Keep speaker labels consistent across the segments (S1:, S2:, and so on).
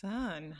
S1: Son.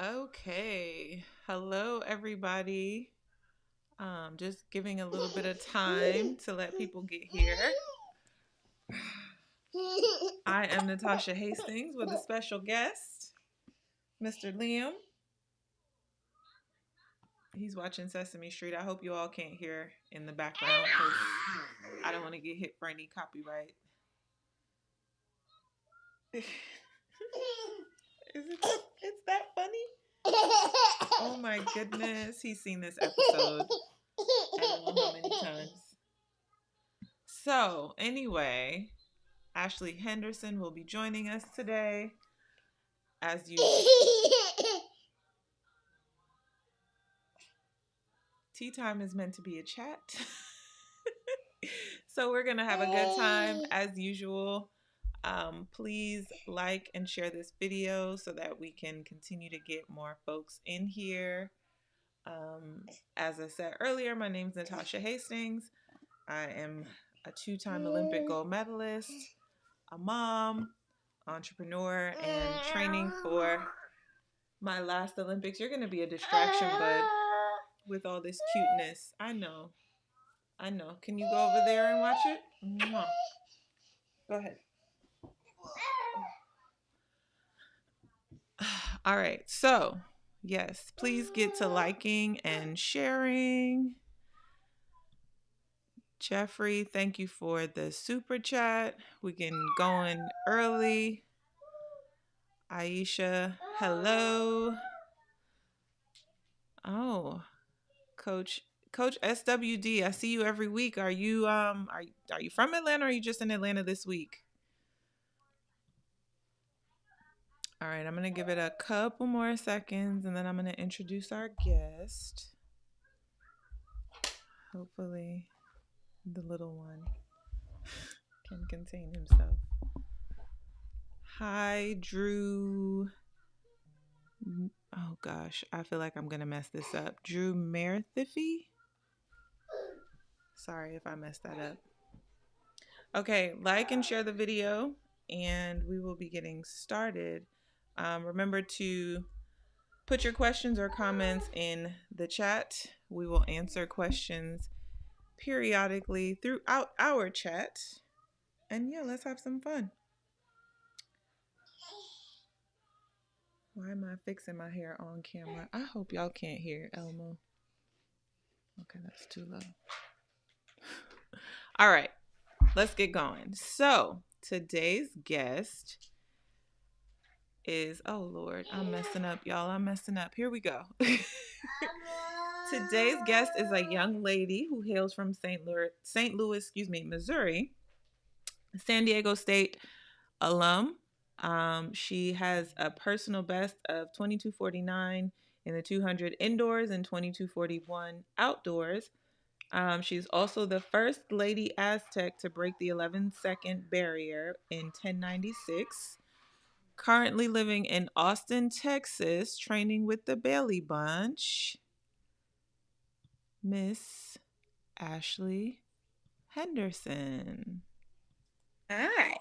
S1: Okay. Hello, everybody. Just giving a little bit of time to let people get here. I am Natasha Hastings with a special guest, Mr. Liam. He's watching Sesame Street. I hope you all can't hear in the background because I don't want to get hit for any copyright. It's that funny? Oh my goodness. He's seen this episode I don't know how many times. So, anyway, Ashley Henderson will be joining us today. As you tea time is meant to be a chat. So we're going to have a good time as usual. Please like and share this video so that we can continue to get more folks in here. As I said earlier, my name is Natasha Hastings. I am a 2-time Olympic gold medalist, a mom, entrepreneur, and training for my last Olympics. You're going to be a distraction, bud, with all this cuteness. I know. Can you go over there and watch it? Mwah. Go ahead. All right. So, yes, please get to liking and sharing. Jeffrey, thank you for the super chat. We can go in early. Aisha, hello. Oh, Coach SWD, I see you every week. Are you from Atlanta or are you just in Atlanta this week? All right, I'm going to give it a couple more seconds and then I'm going to introduce our guest. Hopefully the little one can contain himself. Hi, Drew. Oh gosh, I feel like I'm going to mess this up. Drew Merethifi? Sorry if I messed that up. Okay, like and share the video and we will be getting started. Remember to put your questions or comments in the chat. We will answer questions periodically throughout our chat. And yeah, let's have some fun. Why am I fixing my hair on camera? I hope y'all can't hear Elmo. Okay, that's too low. All right, let's get going. So today's guest is, oh Lord, I'm messing up, y'all. I'm messing up. Here we go. Today's guest is a young lady who hails from St. Louis, Missouri, San Diego State alum. She has a personal best of 22:49 in the 200 indoors and 22:41 outdoors. She's also the first lady Aztec to break the 11-second barrier in 1096. Currently living in Austin, Texas, training with the Bailey Bunch, Miss Ashley Henderson.
S2: Hi.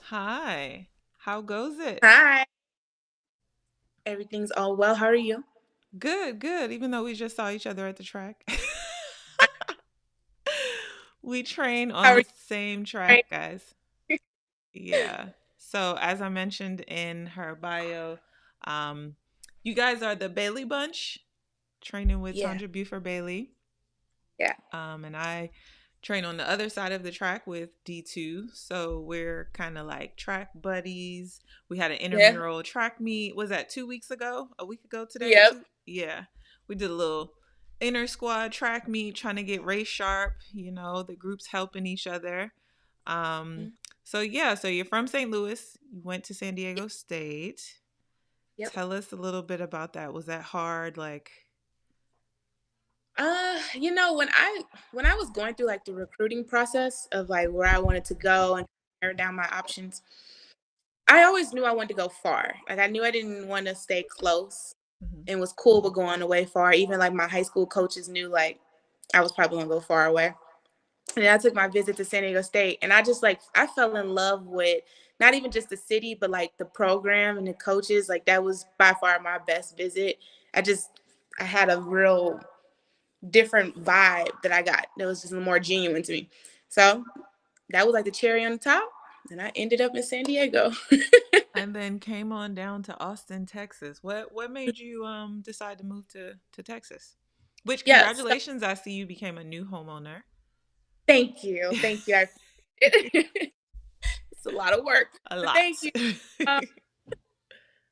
S1: Hi. How goes it?
S2: Hi. Everything's all well. How are you?
S1: Good, good. Even though we just saw each other at the track. We train on
S2: How are
S1: the
S2: you?
S1: same
S2: Right?
S1: track, guys. Yeah. So, as I mentioned in her bio, um, you guys are the Bailey Bunch, training with
S2: Yeah.
S1: Tundra Buford Bailey.
S2: Yeah.
S1: And I train on the other side of the track with D2. So we're kind of like track buddies. We had an
S2: Yeah.
S1: intramural track meet. Was that 2 weeks ago? A week ago today?
S2: Yep.
S1: Two? Yeah. We did a little inter squad track meet trying to get race sharp, the groups helping each other. Um,
S2: Mhm.
S1: so yeah, so you're from St. Louis. You went to San Diego State.
S2: Yep.
S1: Tell us a little bit about that. Was that hard? Like,
S2: When I was going through like the recruiting process of like where I wanted to go and narrow down my options, I always knew I wanted to go far. Like I knew I didn't want to stay close
S1: mhm,
S2: and was cool with going away far. Even like my high school coaches knew like I was probably gonna go far away. And then I took my visit to San Diego State, and I just like I fell in love with not even just the city, but like the program and the coaches. Like that was by far my best visit. I had a real different vibe that I got that was just more genuine to me. So that was like the cherry on the top, and I ended up in San Diego.
S1: and then came on down to Austin, Texas. What made you decide to move to Texas? Which
S2: Yeah. So
S1: congratulations, I see you became a new homeowner.
S2: thank you, thank you. I appreciate it. It's a lot of work,
S1: A
S2: but
S1: lot.
S2: thank you. Um,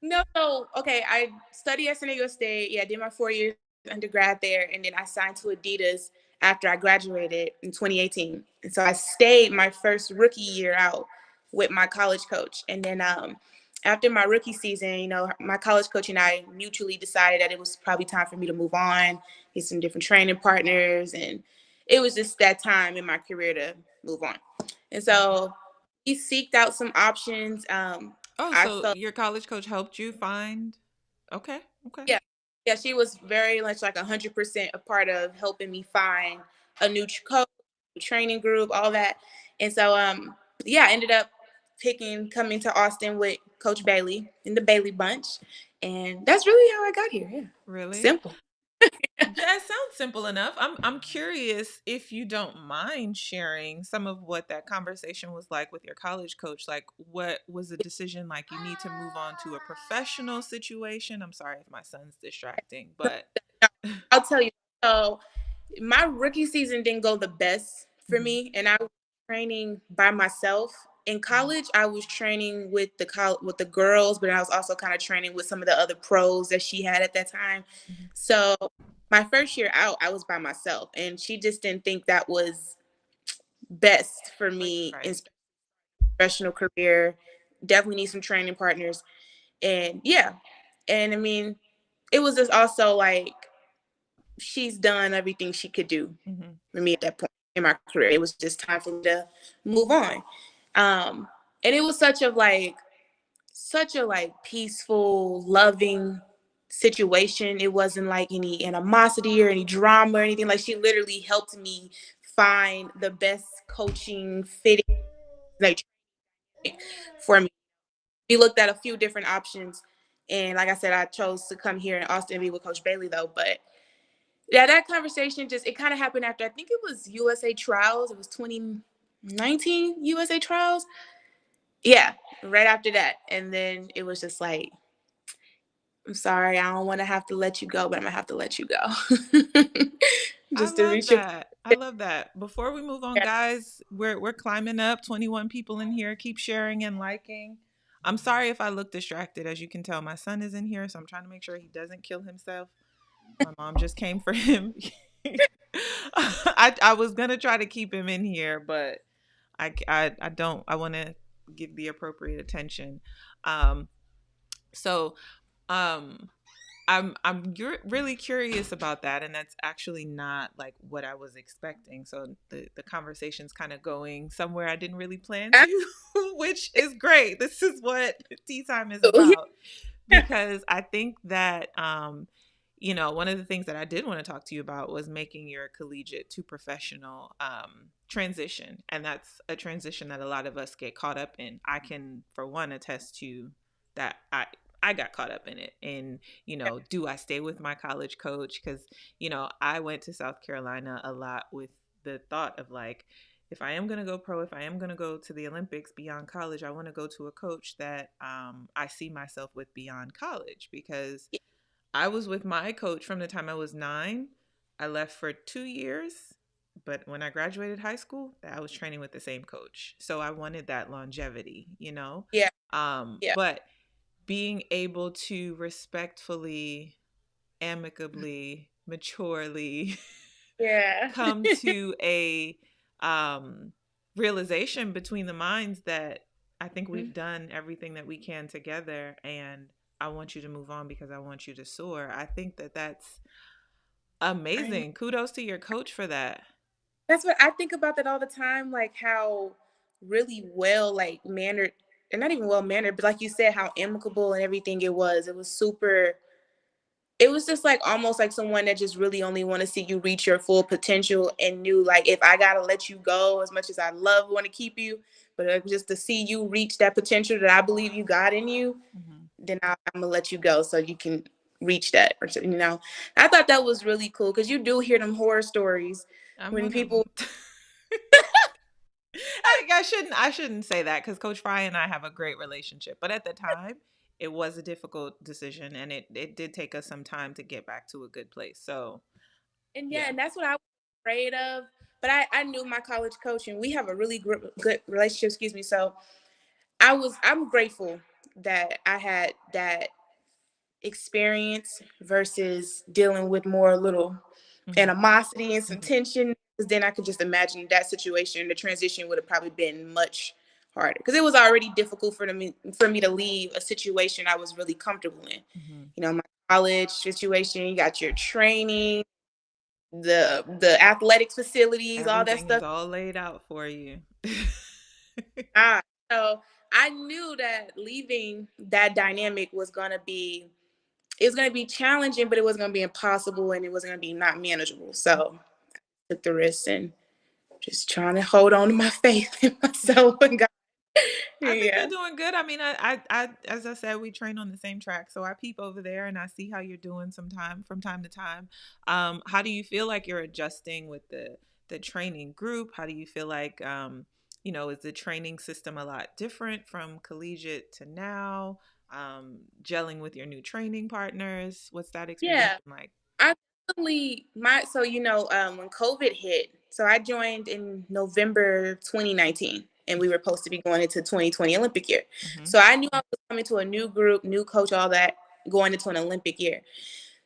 S2: No, okay. I studied at San Diego State. Yeah, I did my 4 years undergrad there, and then I signed to Adidas after I graduated in 2018. And so I stayed my first rookie year out with my college coach, and then after my rookie season, my college coach and I mutually decided that it was probably time for me to move on, get some different training partners, and it was just that time in my career to move on. And
S1: Okay.
S2: so we seeked out some options.
S1: Oh,
S2: I
S1: so
S2: felt
S1: your college coach helped you find? Okay, okay.
S2: Yeah. Yeah, she was very much like 100% a part of helping me find a new coach, training group, all that. And so, yeah, I ended up coming to Austin with Coach Bailey in the Bailey Bunch. And that's really how I got here. Yeah.
S1: Really?
S2: Simple.
S1: That sounds simple enough. I'm curious if you don't mind sharing some of what that conversation was like with your college coach. Like, what was the decision like? You need to move on to a professional situation. I'm sorry if my son's distracting, but
S2: I'll tell you. So, my rookie season didn't go the best for
S1: Mhm,
S2: me, and I was training by myself. In
S1: mhm,
S2: college, I was training with the girls, but I was also kind of training with some of the other pros that she had at that time.
S1: mhm.
S2: So my first year out, I was by myself, and she just didn't think that was best for me in
S1: Right.
S2: professional career. Definitely need some training partners, and yeah, and I mean, it was just also like she's done everything she could do
S1: Mhm,
S2: for me at that point in my career. It was just time for me to move on. Um, and it was such a like peaceful, loving situation. It wasn't like any animosity or any drama or anything. Like she literally helped me find the best coaching fitting like for me. We looked at a few different options. And like I said, I chose to come here in Austin and be with Coach Bailey though. But yeah, that conversation just it kind of happened after I think it was USA Trials. It was 2019 USA Trials. Yeah, right after that, and then it was just like I'm sorry, I don't want to have to let you go, but I'm gonna have to let you go.
S1: I
S2: Just to
S1: love
S2: reach your
S1: that. I love that. Before we move on, guys, we're climbing up. 21 people in here. Keep sharing and liking. I'm sorry if I look distracted. As you can tell, my son is in here, so I'm trying to make sure he doesn't kill himself. My mom just came for him. I was gonna try to keep him in here, but I don't. I want to give the appropriate attention. Um, so um, I'm you're really curious about that, and that's actually not like what I was expecting. So the conversation's kind of going somewhere I didn't really plan to, which is great. This is what tea time is about, because I think that one of the things that I did want to talk to you about was making your collegiate to professional transition, and that's a transition that a lot of us get caught up in. I can, for one, attest to that. I got caught up in it, and do I stay with my college coach? Because I went to South Carolina a lot with the thought of like, if I am going to go pro, if I am going to go to the Olympics beyond college, I want to go to a coach that I see myself with beyond college, because I was with my coach from the time I was 9. I left for 2 years, but when I graduated high school, I was training with the same coach. So I wanted that longevity.
S2: Yeah, yeah,
S1: But being able to respectfully, amicably, maturely
S2: yeah.
S1: come to a realization between the minds that I think we've done everything that we can together, and I want you to move on because I want you to soar. I think that that's
S2: I know.
S1: amazing. Kudos to your coach for that.
S2: That's what I think about that all the time, like how really well like mannered, and not even well mannered, but like you said, how amicable and everything it was. It was super. It was just like almost like someone that just really only want to see you reach your full potential, and knew like, if I gotta let you go, as much as I love want to keep you, but just to see you reach that potential that I believe you got in you,
S1: Mm-hmm.
S2: then I'm gonna let you go so you can reach that. Or I thought that was really cool, because you do hear them horror stories
S1: I'm
S2: when
S1: one of them.
S2: people.
S1: I shouldn't say that, because Coach Fry and I have a great relationship, but at the time, it was a difficult decision, and it did take us some time to get back to a good place. So
S2: And yeah,
S1: yeah.
S2: and that's what I was afraid of. But I knew my college coach, and we have a really good relationship. Excuse me. So I'm grateful that I had that experience versus dealing with more little
S1: Mm-hmm.
S2: animosity and some
S1: Mm-hmm.
S2: tension. Because then I could just imagine that situation. The transition would have probably been much harder, because it was already difficult for me to leave a situation I was really comfortable in.
S1: Mm-hmm.
S2: My college situation. You got your training, the athletics facilities, all that
S1: Everything is
S2: stuff.
S1: all laid out for you.
S2: Ah, so I knew that leaving that dynamic was gonna be, it was gonna be challenging, but it was gonna be impossible, and it was gonna be not manageable. So I took the risk, and just trying to hold on to my faith in myself and God.
S1: I think you're
S2: Yeah.
S1: doing good. I mean, as I said, we train on the same track, so I peep over there and I see how you're doing sometime from time to time. How do you feel like you're adjusting with the training group? How do you feel like is the training system a lot different from collegiate to now? Gelling with your new training partners. What's that experience
S2: Yeah.
S1: been like?
S2: I definitely my so when COVID hit, so I joined in November 2019, and we were supposed to be going into 2020 Olympic year.
S1: Mm-hmm.
S2: So I knew I was coming to a new group, new coach, all that, going into an Olympic year.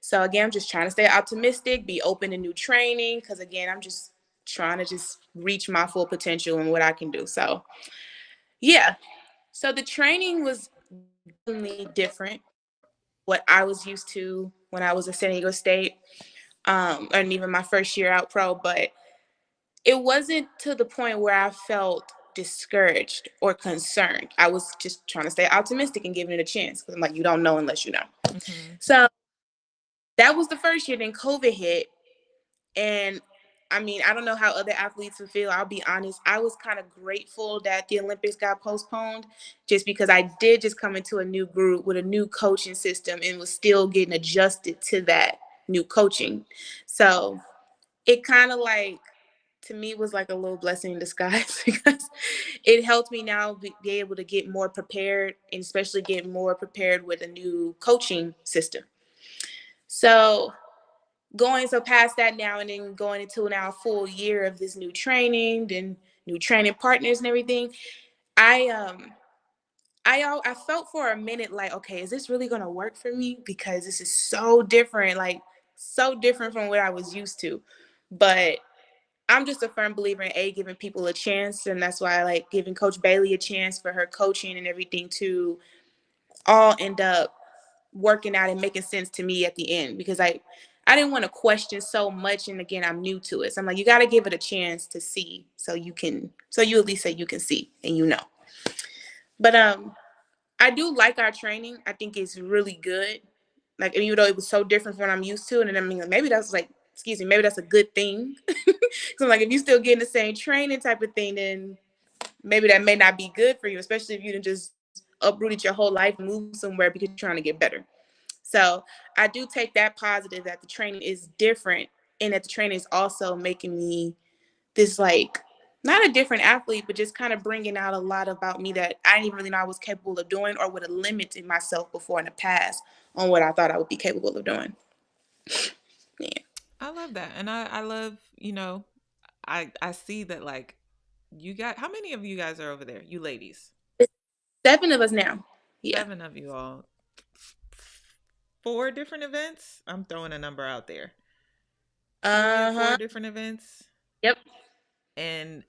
S2: So again, I'm just trying to stay optimistic, be open to new training, because again, I'm just trying to just reach my full potential and what I can do. So yeah, so the training was definitely different what I was used to when I was at San Diego State, and even my first year out pro, but it wasn't to the point where I felt discouraged or concerned. I was just trying to stay optimistic and giving it a chance, because I'm like, you don't know unless you know.
S1: Mm-hmm.
S2: So that was the first year. Then COVID hit, and I mean, I don't know how other athletes would feel. I'll be honest. I was kind of grateful that the Olympics got postponed, just because I did just come into a new group with a new coaching system and was still getting adjusted to that new coaching. So it kind of like to me was like a little blessing in disguise because it helped me now be able to get more prepared and especially get more prepared with a new coaching system. So going so past that now and then going into now a full year of this new training and new training partners and everything, I I felt for a minute like, okay, is this really gonna work for me? Because this is so different, like so different from what I was used to. But I'm just a firm believer in giving people a chance, and that's why I like giving Coach Bailey a chance for her coaching and everything to all end up working out and making sense to me at the end because I didn't want to question so much, and again I'm new to it, so I'm like, you got to give it a chance to see so you at least say you can see and you know. But I do like our training. I think it's really good. Like even though it was so different from what I'm used to, and then I mean like, maybe that's like excuse me, maybe that's a good thing. So like if you still getting the same training type of thing, then maybe that may not be good for you, especially if you didn't just uprooted your whole life and move somewhere because you're trying to get better. So I do take that positive that the training is different and that the training is also making me this like not a different athlete, but just kind of bringing out a lot about me that I didn't even really know I was capable of doing or would have limited myself before in the past on what I thought I would be capable of doing. Yeah.
S1: I love that. And I love, I see that like you got how many of you guys are over there? You ladies.
S2: It's 7 of us now. Yeah.
S1: Seven of you all. Four different events. I'm throwing a number out there. Three or four
S2: Uh-huh.
S1: different events.
S2: Yep.
S1: And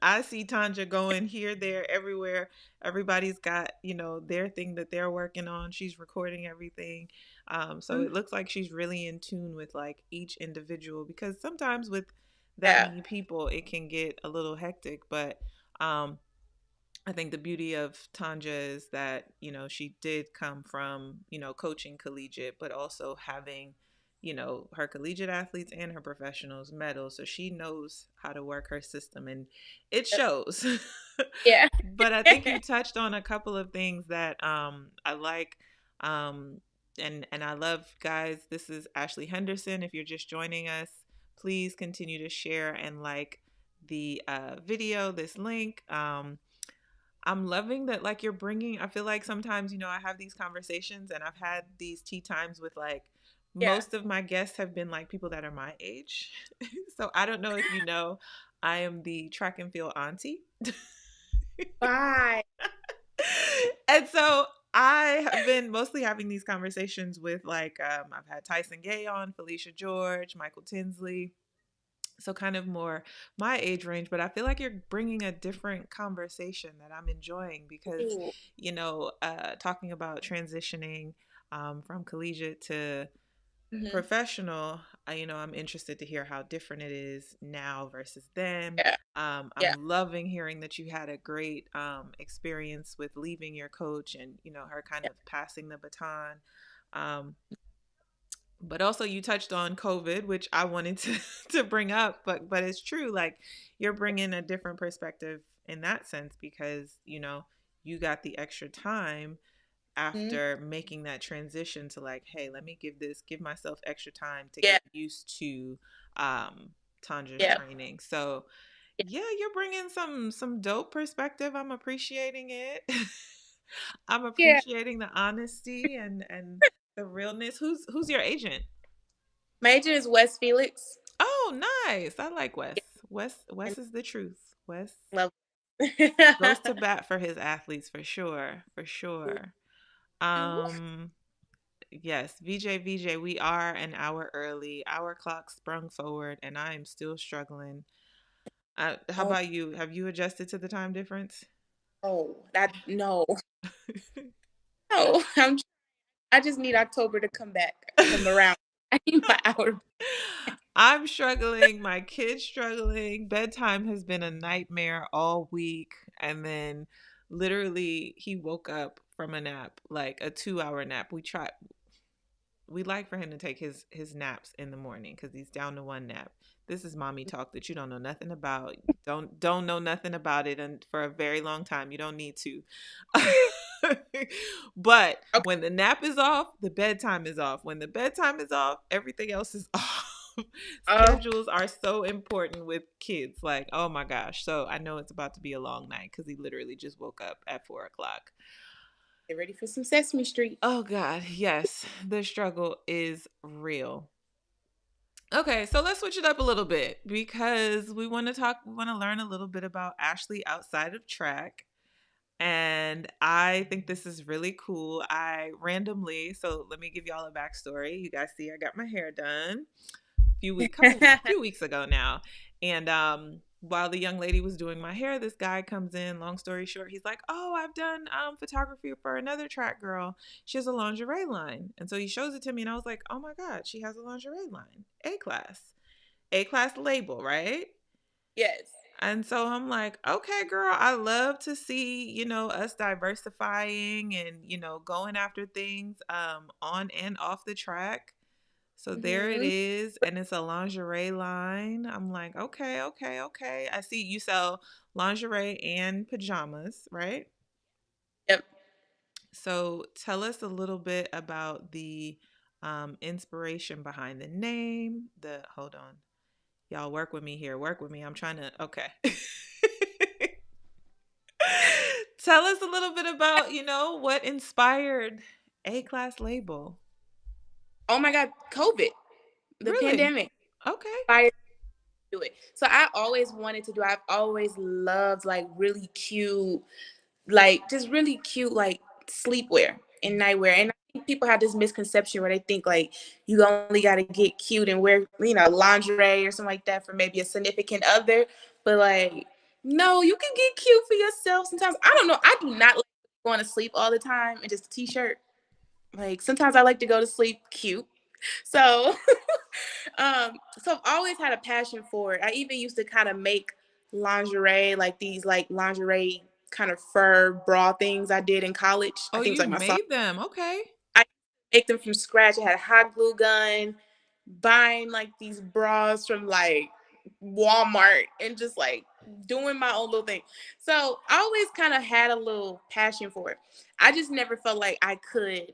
S1: I see Tanja going here, there, everywhere. Everybody's got, their thing that they're working on. She's recording everything. So it looks like she's really in tune with like each individual because sometimes with that
S2: Yeah.
S1: many people, it can get a little hectic. But um, I think the beauty of Tanja is that, she did come from, coaching collegiate, but also having, her collegiate athletes and her professionals medal. So she knows how to work her system and it
S2: Yep.
S1: shows.
S2: Yeah.
S1: But I think you touched on a couple of things that I like. Um, and I love, guys, this is Ashley Henderson. If you're just joining us, please continue to share and like the video, this link. I'm loving that, like, you're bringing, I feel like sometimes, I have these conversations and I've had these tea times with like,
S2: Yeah.
S1: most of my guests have been like people that are my age. So I don't know if you know, I am the track and field auntie.
S2: Bye.
S1: And so I have been mostly having these conversations with like, I've had Tyson Gay on, Felicia George, Michael Tinsley. So kind of more my age range, but I feel like you're bringing a different conversation that I'm enjoying because,
S2: Ooh.
S1: talking about transitioning from collegiate to
S2: Hmm.
S1: professional, I'm interested to hear how different it is now versus then.
S2: Yeah.
S1: I'm
S2: Yeah.
S1: loving hearing that you had a great experience with leaving your coach and, her kind
S2: Yeah.
S1: of passing the baton. Um, but also you touched on COVID, which I wanted to to bring up, but it's true. Like you're bringing a different perspective in that sense because you got the extra time
S2: Mhm.
S1: after making that transition to like, hey, let me give myself extra time to
S2: Yeah.
S1: get used to um, Tandra's
S2: Yeah.
S1: training. So yeah, you're bringing some dope perspective. I'm appreciating it. I'm
S2: Yeah.
S1: appreciating the honesty and the realness. Who's your agent?
S2: Major is West Felix.
S1: Oh, nice. I like Wes.
S2: Yeah.
S1: Wes
S2: And
S1: is the truth. Wes
S2: love.
S1: goes to bat for his athletes for sure. For sure. Um yes, VJ, we are an hour early. Our clock sprung forward and I am still struggling. How
S2: Oh
S1: about you? Have you adjusted to the time difference?
S2: no, that no, no. I just need October to come around. I need my hour.
S1: I'm struggling. My kid's struggling. Bedtime has been a nightmare all week. And then literally, he woke up from a nap, like a 2 hour nap. We like for him to take his naps in the morning because he's down to one nap. This is mommy talk that you don't know nothing about. Don't know nothing about it, and for a very long time you don't need to. But
S2: Okay.
S1: when the nap is off, the bedtime is off. When the bedtime is off, everything else is off.
S2: Oh,
S1: Schedules are so important with kids. Like, oh my gosh. So I know it's about to be a long night because he literally just woke up at 4 o'clock.
S2: get ready for some Sesame Street.
S1: Oh God, yes, the struggle is real. Okay, so let's switch it up a little bit because we want to learn a little bit about Ashley outside of track. And I think this is really cool. I randomly, so let me give y'all a backstory. You guys see, I got my hair done few weeks ago now, and while the young lady was doing my hair, this guy comes in. Long story short, he's like, "Oh, I've done photography for another track girl. She has a lingerie line," and so he shows it to me, and I was like, "Oh my god, she has a lingerie line, A class label, right?"
S2: Yes.
S1: And so I'm like, okay, girl, I love to see, us diversifying and, going after things on and off the track. So there it
S2: Hmm.
S1: is. And it's a lingerie line. I'm like, okay, okay, okay. I see you sell lingerie and pajamas, right?
S2: Yep.
S1: So tell us a little bit about the inspiration behind the name. Hold on. Y'all work with me here. Work with me. I'm trying to, okay. Tell us a little bit about, what inspired A class label.
S2: Oh my God, COVID, the
S1: Really?
S2: pandemic,
S1: Okay.
S2: inspired me to do it. So I always wanted to do. I've always loved like really cute, like just really cute, like sleepwear and nightwear. And I think people have this misconception where they think like you only got to get cute and wear, lingerie or something like that for maybe a significant other. But like, no, you can get cute for yourself sometimes. I don't know. I do not like going to sleep all the time and just a t-shirt. Like sometimes I like to go to sleep cute. So so I've always had a passion for it. I even used to kind of make lingerie, like these like lingerie kind of fur bra things I did in college. I
S1: Oh,
S2: think it was
S1: you
S2: like my sophomore.
S1: made them. Okay.
S2: I make them from scratch. I had a hot glue gun, buying like these bras from like Walmart and just like doing my own little thing. So I always kind of had a little passion for it. I just never felt like I could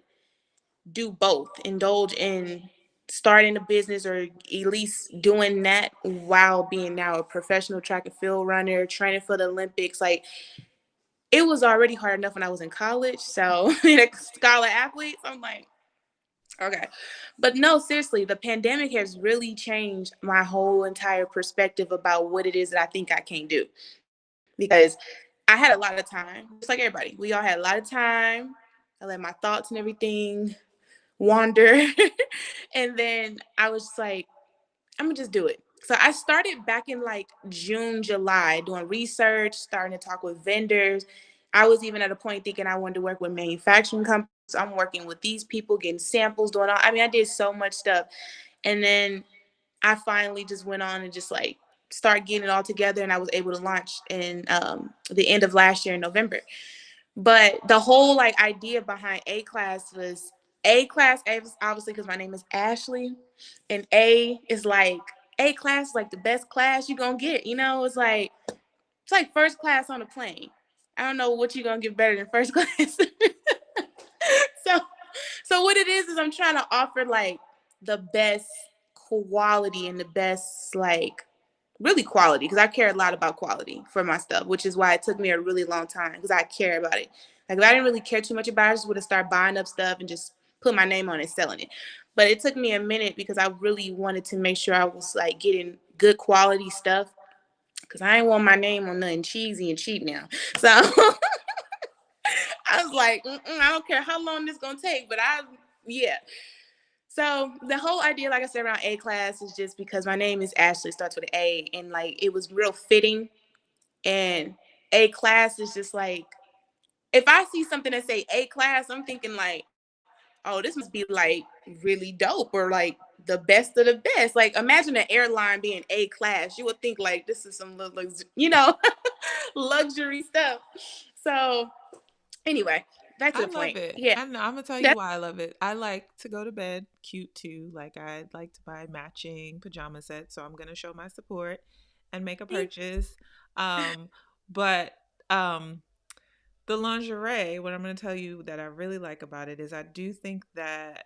S2: do both, indulge in starting a business or at least doing that while being now a professional track and field runner, training for the Olympics. Like it was already hard enough when I was in college. So a scholar athlete, so I'm like, okay. But no, seriously, the pandemic has really changed my whole entire perspective about what it is that I think I can do. Because I had a lot of time, just like everybody. We all had a lot of time. I let my thoughts and everything wander. And then I was like, I'm gonna just do it. So I started back in like June, July, doing research, starting to talk with vendors. I was even at a point thinking I wanted to work with manufacturing companies. I'm working with these people, getting samples, doing all. I mean, I did so much stuff. And then I finally just went on and just like start getting it all together. And I was able to launch in the end of last year in November. But the whole like idea behind A class was A class, obviously because my name is Ashley, and A is like A class is like the best class you're gonna get. It's like first class on a plane. I don't know what you're gonna get better than first class. so so what it is I'm trying to offer like the best quality and the best like really quality because I care a lot about quality for my stuff, which is why it took me a really long time because I care about it. Like if I didn't really care too much about it, I just would have started buying up stuff and just put my name on it, selling it. But it took me a minute because I really wanted to make sure I was like getting good quality stuff because I didn't want my name on nothing cheesy and cheap now. So I was like, I don't care how long this gonna take, but yeah. So the whole idea, like I said, around A class is just because my name is Ashley, starts with an A, and like it was real fitting. And A class is just like if I see something that say A class, I'm thinking like, oh, this must be like really dope or like the best of the best. Like imagine an airline being A class. You would think like this is some little, luxury stuff. So anyway, back to
S1: I
S2: the
S1: love
S2: point.
S1: it.
S2: Yeah,
S1: I know. I'm gonna tell you
S2: that's
S1: why I love it. I like to go to bed cute too. Like I'd like to buy matching pajama sets, so I'm gonna show my support and make a
S2: me.
S1: purchase. Um, but um, the lingerie, what I'm gonna tell you that I really like about it is I do think that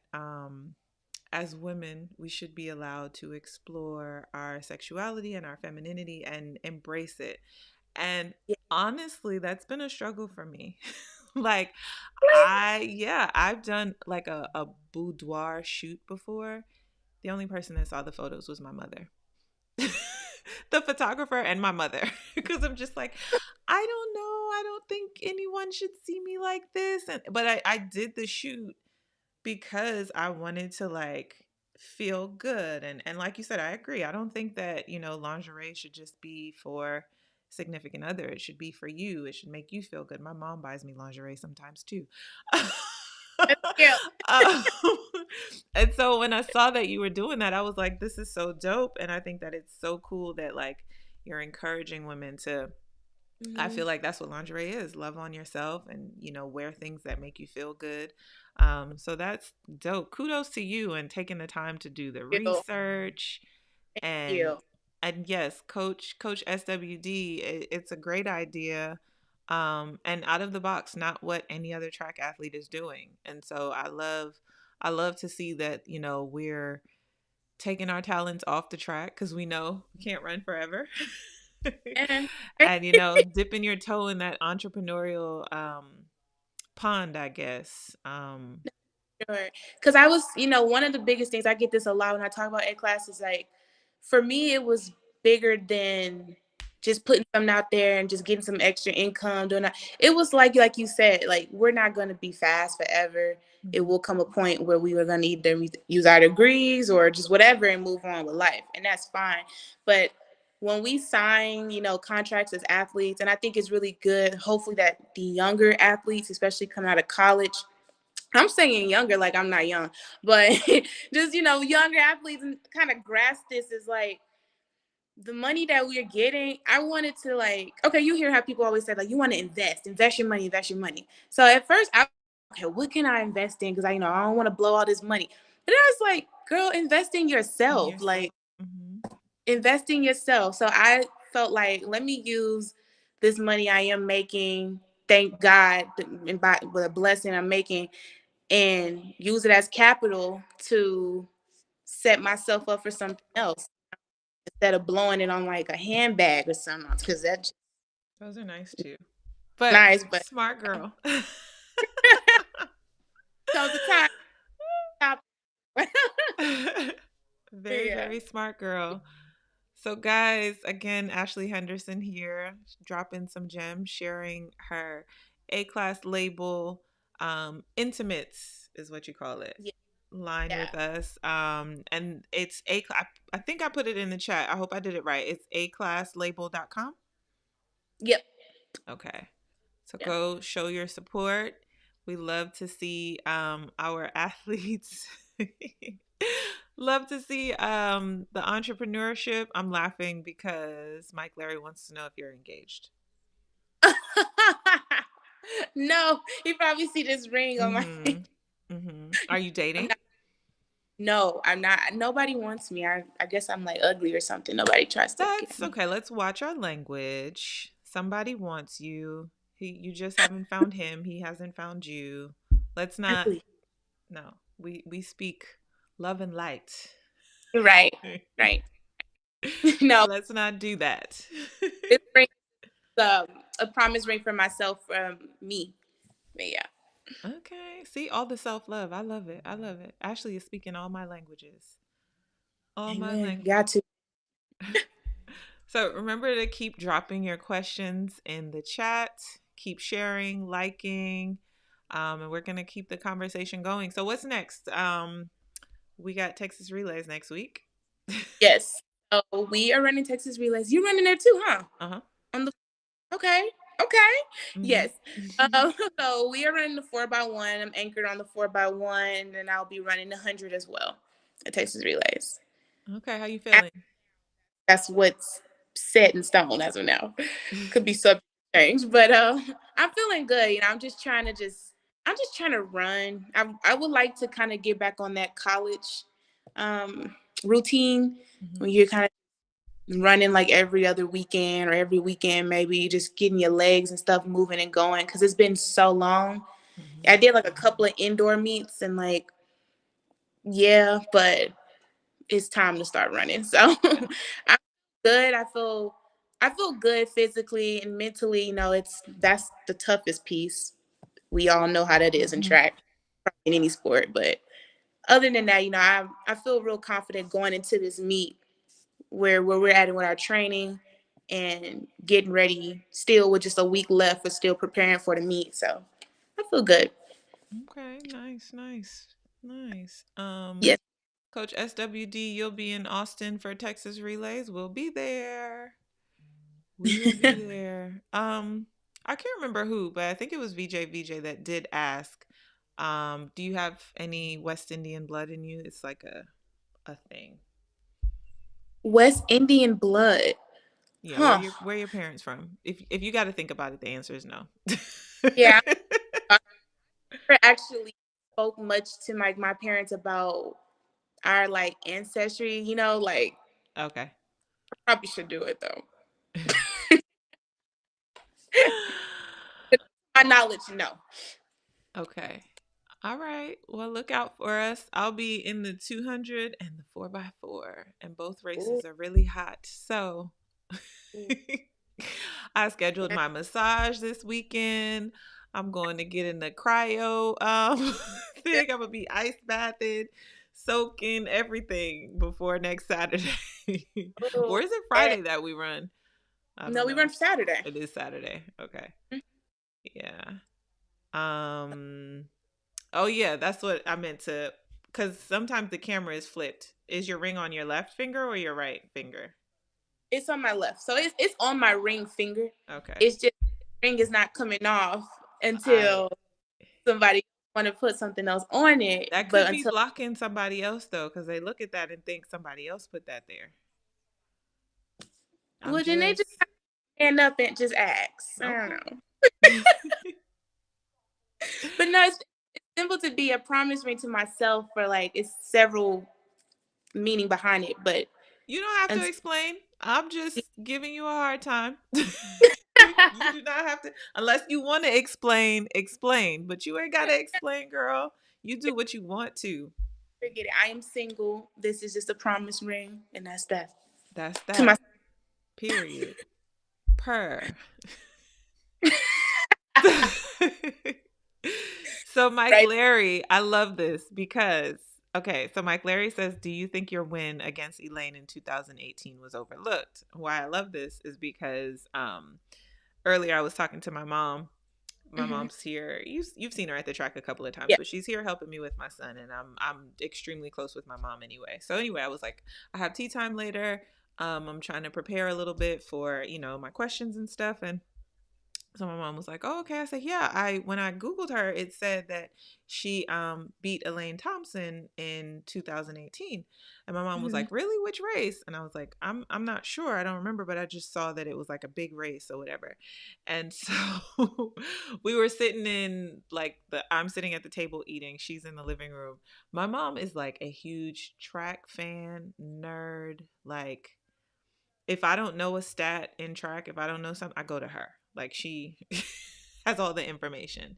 S1: as women, we should be allowed to explore our sexuality and our femininity and embrace it. And
S2: Yeah.
S1: honestly, that's been a struggle for me. Like,
S2: Really?
S1: yeah, I've done like a boudoir shoot before. The only person that saw the photos was my mother. The photographer and my mother. Because I'm just like, I don't know. I don't think anyone should see me like this. And but I did the shoot because I wanted to like feel good. And like you said, I agree. I don't think that, lingerie should just be for significant other. It should be for you. It should make you feel good. My mom buys me lingerie sometimes too.
S2: Yeah.
S1: um, and so when I saw that you were doing that, I was like, this is so dope. And I think that it's so cool that like you're encouraging women to, I
S2: Mm-hmm.
S1: feel like that's what lingerie is. Love on yourself and, wear things that make you feel good. So that's dope. Kudos to you and taking the time to do the
S2: You.
S1: research
S2: Thank
S1: and
S2: you.
S1: and yes, Coach SWD, it's a great idea. And out of the box, not what any other track athlete is doing. And so I love to see that, we're taking our talents off the track because we know we can't run forever.
S2: Yeah.
S1: And dipping your toe in that entrepreneurial pond, I guess.
S2: Sure. Because I was, one of the biggest things, I get this a lot when I talk about ed class, is like, for me, it was bigger than just putting something out there and just getting some extra income, doing that. It was like you said, like, we're not going to be fast forever. It
S1: Mhm.
S2: will come a point where we are going to either use our degrees or just whatever and move on with life. And that's fine. But when we sign, contracts as athletes, and I think it's really good, hopefully, that the younger athletes, especially coming out of college, I'm saying younger, like I'm not young, but just, younger athletes and kind of grasp this is like the money that we're getting. I wanted to, like, okay, you hear how people always say, like, you want to invest your money, invest your money. So at first I, okay, what can I invest in? Cause I don't want to blow all this money. And I was like, girl, invest in
S1: And
S2: yourself,
S1: yourself.
S2: like
S1: Hmm.
S2: invest in yourself. So I felt like, let me use this money I am making. Thank God, and by with a blessing I'm making, and use it as capital to set myself up for something else instead of blowing it on like a handbag or something, because that's
S1: Those are nice too. But
S2: nice, but
S1: smart girl.
S2: comes a time. Stop.
S1: Very,
S2: Yeah.
S1: very smart girl. So, guys, again, Ashley Henderson here, dropping some gems, sharing her A class label, intimates is what you call it,
S2: Yeah.
S1: line
S2: Yeah.
S1: with us. And it's A class. I think I put it in the chat. I hope I did it right. It's aclasslabel.com.
S2: Yep.
S1: Okay. So
S2: Yeah.
S1: go show your support. We love to see our athletes. Love to see the entrepreneurship. I'm laughing because Mike Larry wants to know if you're engaged.
S2: No, he probably see this ring on my.
S1: Mm-hmm. Mm-hmm. Are you
S2: I'm
S1: dating?
S2: not. No, I'm not. Nobody wants me. I guess I'm like ugly or something. Nobody tries to get
S1: That's
S2: me.
S1: okay. Let's watch our language. Somebody wants you. You just haven't found him. He hasn't found you. Let's not.
S2: Ugly.
S1: No, we speak love and light.
S2: Right. Right. No,
S1: Let's not do that.
S2: this ring is a promise ring for myself from me. But yeah.
S1: Okay. See, all the self love. I love it. I love it. Ashley is speaking all my languages. All my
S2: Amen.
S1: language.
S2: Got to.
S1: So remember to keep dropping your questions in the chat. Keep sharing, liking, and we're gonna keep the conversation going. So what's next? We got Texas Relays next week.
S2: Yes. So we are running Texas Relays. You running there too, huh?
S1: Uh-huh.
S2: On the Okay. Okay.
S1: Mm-hmm.
S2: Yes. So we are running the 4x1. I'm anchored on the 4x1, and I'll be running the 100 as well at Texas Relays.
S1: Okay, how you feeling?
S2: That's what's set in stone as of now. Could be subject to change, but I'm feeling good. I'm just trying to run. I would like to kind of get back on that college um, routine
S1: Mm-hmm.
S2: when you're kind of running like every other weekend or every weekend, maybe just getting your legs and stuff moving and going, because it's been so long.
S1: Mm-hmm.
S2: I did like a couple of indoor meets, and like yeah, but it's time to start running. So I'm good. I feel good physically and mentally. That's the toughest piece. We all know how that is in
S1: Hmm.
S2: track, in any sport. But other than that, I feel real confident going into this meet where we're at with our training and getting ready. Still with just a week left, but still preparing for the meet. So I feel good.
S1: Okay, nice, nice, nice.
S2: Yes.
S1: Coach SWD, you'll be in Austin for Texas Relays. We'll be there. We will be there. I can't remember who, but I think it was VJ that did ask, do you have any West Indian blood in you? It's like a thing.
S2: West Indian blood.
S1: Yeah,
S2: Huh.
S1: where your parents from? If you got to think about it, the answer is no.
S2: Yeah. I never actually spoke much to my parents about our like ancestry, like
S1: Okay.
S2: I probably should do it though. My knowledge, no.
S1: Okay. All right. Well, look out for us. I'll be in the 200 and the 4x4, and both
S2: Ooh,
S1: races are really hot. So
S2: ooh,
S1: I scheduled
S2: yeah.
S1: my massage this weekend. I'm going to get in the cryo thing. I'm going to be ice bathing, soaking everything before next Saturday.
S2: Ooh,
S1: Or is it
S2: yeah.
S1: Friday that we run? I
S2: No,
S1: don't
S2: we run
S1: know.
S2: Saturday.
S1: It is Saturday. Okay. Yeah. Um Oh yeah, that's what I meant to. Because sometimes the camera is flipped. Is your ring on your left finger or your right finger?
S2: It's on my left, so it's on my ring finger.
S1: Okay.
S2: It's just the ring is not coming off
S1: I
S2: until somebody want to put something else on it.
S1: That
S2: But
S1: could be
S2: until
S1: blocking somebody else though, because they look at that and think somebody else put that there. I'm
S2: well, then they just
S1: just
S2: stand up and just ask. I don't
S1: okay.
S2: know. But no, it's simple to be a promise ring to myself for like it's several meaning behind it. But
S1: You don't have to
S2: until
S1: explain. I'm just giving you a hard time. You do not have to, unless you want to explain, explain. But you ain't got to explain, girl. You do what you want to.
S2: forget it. I am single. This is just a promise ring, and that's that.
S1: That's
S2: To my
S1: that. Period. Per. So Mike
S2: right.
S1: Larry, I love this because okay, so Mike Larry says, "Do you think your win against Elaine in 2018 was overlooked?" Why I love this is because earlier I was talking to my mom. My
S2: Hmm.
S1: mom's here. You've seen her at the track a couple of times,
S2: Yeah.
S1: but she's here helping me with my son, and I'm extremely close with my mom anyway. So anyway, I was like, I have tea time later. I'm trying to prepare a little bit for my questions and stuff, and so my mom was like, "Oh, okay." I said, "Yeah." I When I googled her, it said that she beat Elaine Thompson in 2018, and my mom was
S2: Hmm.
S1: like, "Really? Which race?" And I was like, "I'm not sure. I don't remember, but I just saw that it was like a big race or whatever." And so we were sitting in like the I'm sitting at the table eating. She's in the living room. My mom is like a huge track fan, nerd, like if I don't know a stat in track, if I don't know something, I go to her. Like she has all the information.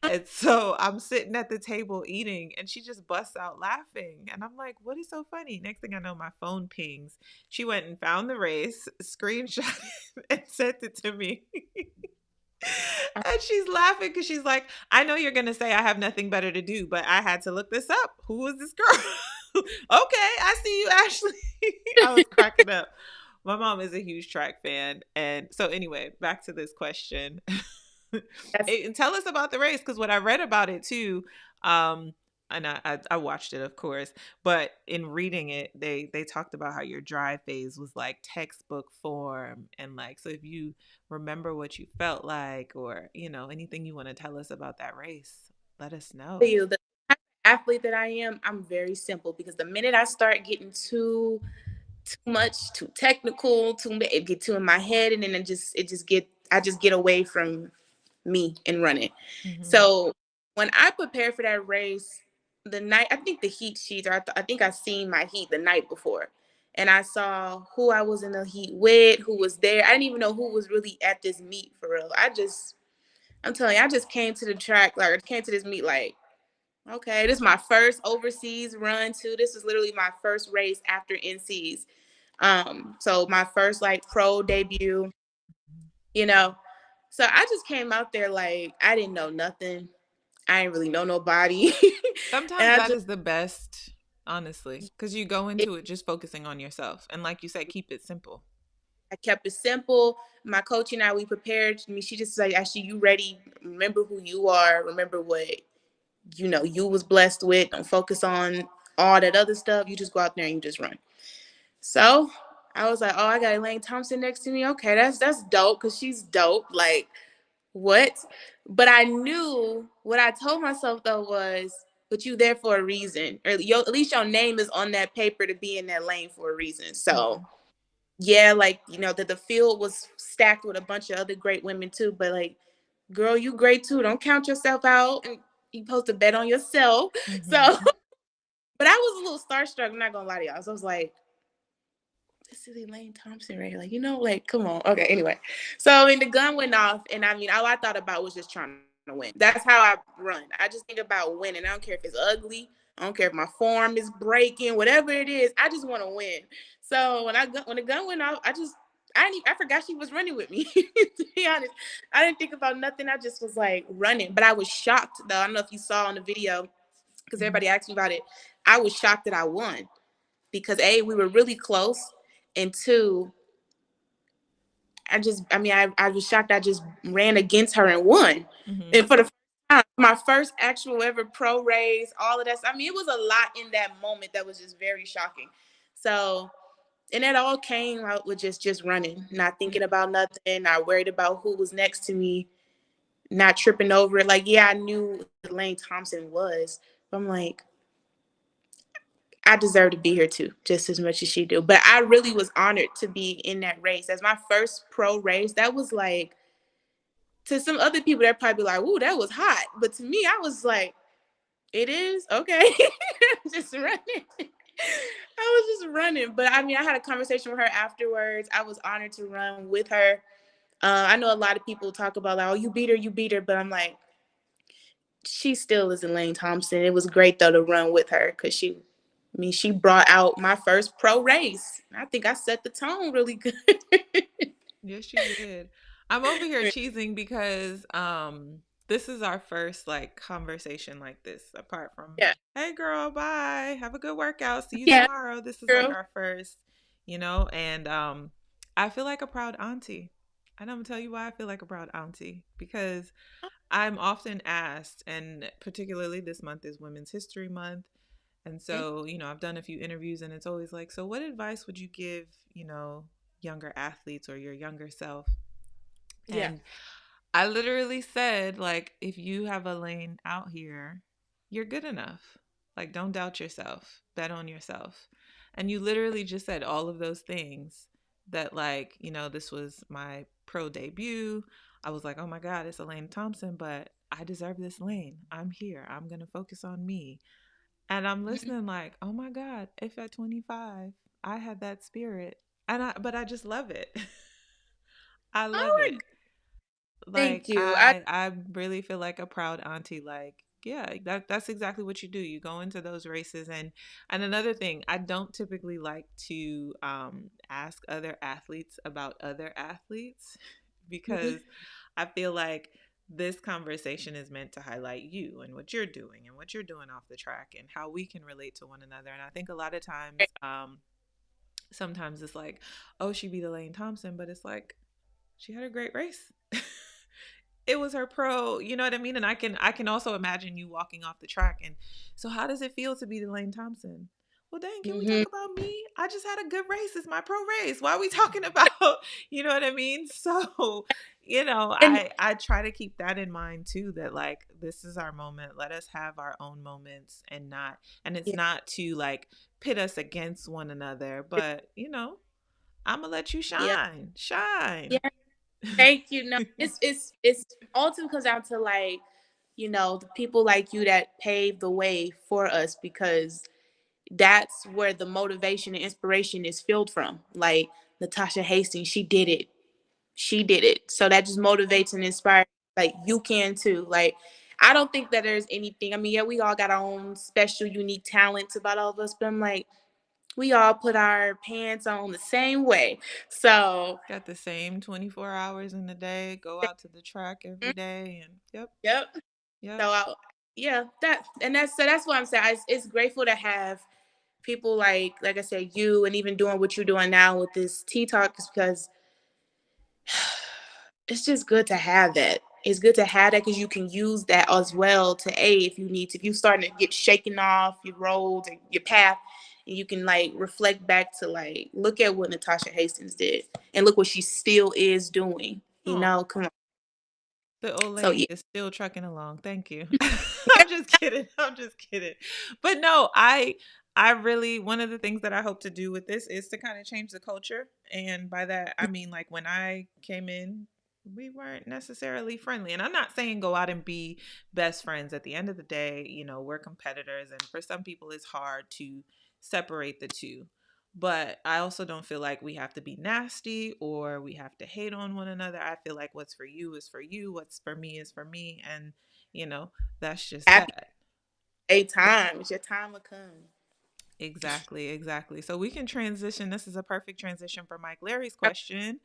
S1: And so I'm sitting at the table eating and she just busts out laughing. And I'm like, what is so funny? Next thing I know, my phone pings. She went and found the race, screenshot it, and sent it to me. And she's laughing because she's like, I know you're going to say I have nothing better to do, but I had to look this up. Who is this girl? Okay, I see you, Ashley. I was cracking up. My mom is a huge track fan. And so, anyway, back to this question.
S2: That's
S1: And tell us about the race because what I read about it too, um, and I watched it, of course, but in reading it, they talked about how your drive phase was like textbook form, and like so if you remember what you felt like, or anything you want to tell us about that race, let us know.
S2: you. The type of athlete that I am, I'm very simple because the minute I start getting too much, too technical, it get too in my head, and then I just get away from me and run it.
S1: Hmm.
S2: So when I prepared for that race, the night I think the heat sheets, or I think I seen my heat the night before, and I saw who I was in the heat with, who was there. I didn't even know who was really at this meet for real. I'm telling you, I just came to the track, like came to this meet like Okay, this is my first overseas run too. This is literally my first race after NC's. So my first like pro debut, you know. So I just came out there like I didn't know nothing. I didn't really know nobody. And
S1: Sometimes
S2: I
S1: that
S2: just
S1: is the best, honestly, because you go
S2: it,
S1: into it just focusing on yourself. And like you said, keep it simple.
S2: I kept it simple. My coach and I, we prepared. I mean, she just like, actually, you ready? Remember who you are. Remember what you was blessed with. Don't focus on all that other stuff. You just go out there and you just run. So I was like, oh, I got Elaine Thompson next to me. Okay, that's dope because she's dope. Like what? But I knew what I told myself though was, but you there for a reason, or at least your name is on that paper to be in that lane for a reason. So
S1: Mhm.
S2: yeah, like that the field was stacked with a bunch of other great women too. But like, girl, you great too. Don't count yourself out. And you supposed to bet on yourself. So,
S1: Mhm.
S2: but I was a little starstruck. I'm not gonna lie to y'all. So I was like, this is Elaine Thompson right here. Like, like, come on. Okay, anyway. So I mean the gun went off, and I mean all I thought about was just trying to win. That's how I run. I just think about winning. I don't care if it's ugly. I don't care if my form is breaking, whatever it is, I just want to win. So when the gun went off, I forgot she was running with me. To be honest, I didn't think about nothing. I just was like running, but I was shocked though. I don't know if you saw on the video because
S1: Mhm.
S2: everybody asked me about it. I was shocked that I won because A, we were really close, and two, I was shocked I just ran against her and won.
S1: Mhm.
S2: And for the first time, my first actual ever pro race, all of that. I mean, it was a lot in that moment that was just very shocking. So, and it all came out with just running, not thinking about nothing, not worried about who was next to me, not tripping over it. Like, yeah, I knew Elaine Thompson was, but I'm like, I deserve to be here too, just as much as she do. But I really was honored to be in that race. As my first pro race, that was like, to some other people, they're probably like, "Ooh, that was hot." But to me, I was like, "It is okay." Just running. I was just running. But I mean, I had a conversation with her afterwards. I was honored to run with her. I know a lot of people talk about like, "Oh, you beat her," but I'm like, she still is Elaine Thompson. It was great though to run with her because she brought out my first pro race. I think I set the tone really good.
S1: Yes, you did. I'm over here cheesing because this is our first like conversation like this apart from
S2: Yeah,
S1: hey girl, bye. Have a good workout. See you
S2: yeah,
S1: tomorrow. This is like
S2: girl.
S1: our first, and I feel like a proud auntie. And I'm gonna tell you why I feel like a proud auntie because I'm often asked, and particularly this month is Women's History Month. And so, I've done a few interviews and it's always like, so what advice would you give, younger athletes or your younger self?
S2: Yeah.
S1: And I literally said, like, if you have a lane out here, you're good enough. Like, don't doubt yourself, bet on yourself. And you literally just said all of those things that, like, this was my pro debut. I was like, oh my God, it's Elaine Thompson, but I deserve this lane. I'm here. I'm going to focus on me. And I'm
S2: Mhm.
S1: listening like, oh my God, if at 25 I had that spirit. But I just love it. I love
S2: Oh,
S1: it. Like
S2: thank you.
S1: I really feel like a proud auntie. Like, yeah, that's exactly what you do. You go into those races and another thing, I don't typically like to ask other athletes about other athletes
S2: Mhm.
S1: because I feel like this conversation is meant to highlight you and what you're doing and what you're doing off the track and how we can relate to one another. And I think a lot of times, sometimes it's like, oh, she beat Elaine Thompson, but it's like she had a great race. It was her pro, you know what I mean? And I can also imagine you walking off the track and so how does it feel to be Elaine Thompson? Well, dang, can we talk
S2: Mhm.
S1: about me? I just had a good race. It's my pro race. Why are we talking about, you know what I mean? So,
S2: And
S1: I try to keep that in mind too, that like this is our moment. Let us have our own moments and it's
S2: yeah,
S1: not to like pit us against one another, but I'm gonna let you
S2: yeah,
S1: shine. Shine.
S2: yeah. Thank you. No, it's ultimately comes down to like, the people like you that paved the way for us because that's where the motivation and inspiration is filled from. Like Natasha Hastings, she did it. She did it. So that just motivates and inspires. Like you can too. Like I don't think that there's anything. I mean, yeah, we all got our own special, unique talents about all of us, but I'm like, we all put our pants on the same way. So,
S1: Got the same 24 hours in the day, go out to the track every day, and yep,
S2: yep.
S1: yep.
S2: So, yeah, that and that's what I'm saying. It's grateful to have people like I said, you, and even doing what you're doing now with this tea talk, is because it's just good to have that. It's good to have that because you can use that as well to aid if you need to. If you starting to get shaken off your roads and your path, and you can like reflect back to like look at what Natasha Hastings did and look what she still is doing. You
S1: Oh,
S2: know, come on.
S1: the old
S2: So
S1: lady
S2: yeah,
S1: is still trucking along. Thank you. I'm just kidding. I'm just kidding. But no, I really, one of the things that I hope to do with this is to kind of change the culture. And by that I mean, like, when I came in, we weren't necessarily friendly. And I'm not saying go out and be best friends. At the end of the day, we're competitors, and for some people it's hard to separate the two. But I also don't feel like we have to be nasty or we have to hate on one another. I feel like what's for you is for you, what's for me is for me. And, you know, that's just
S2: happy
S1: that.
S2: a time. It's your time will come.
S1: Exactly, exactly. So we can transition. This is a perfect transition for Mike Larry's question.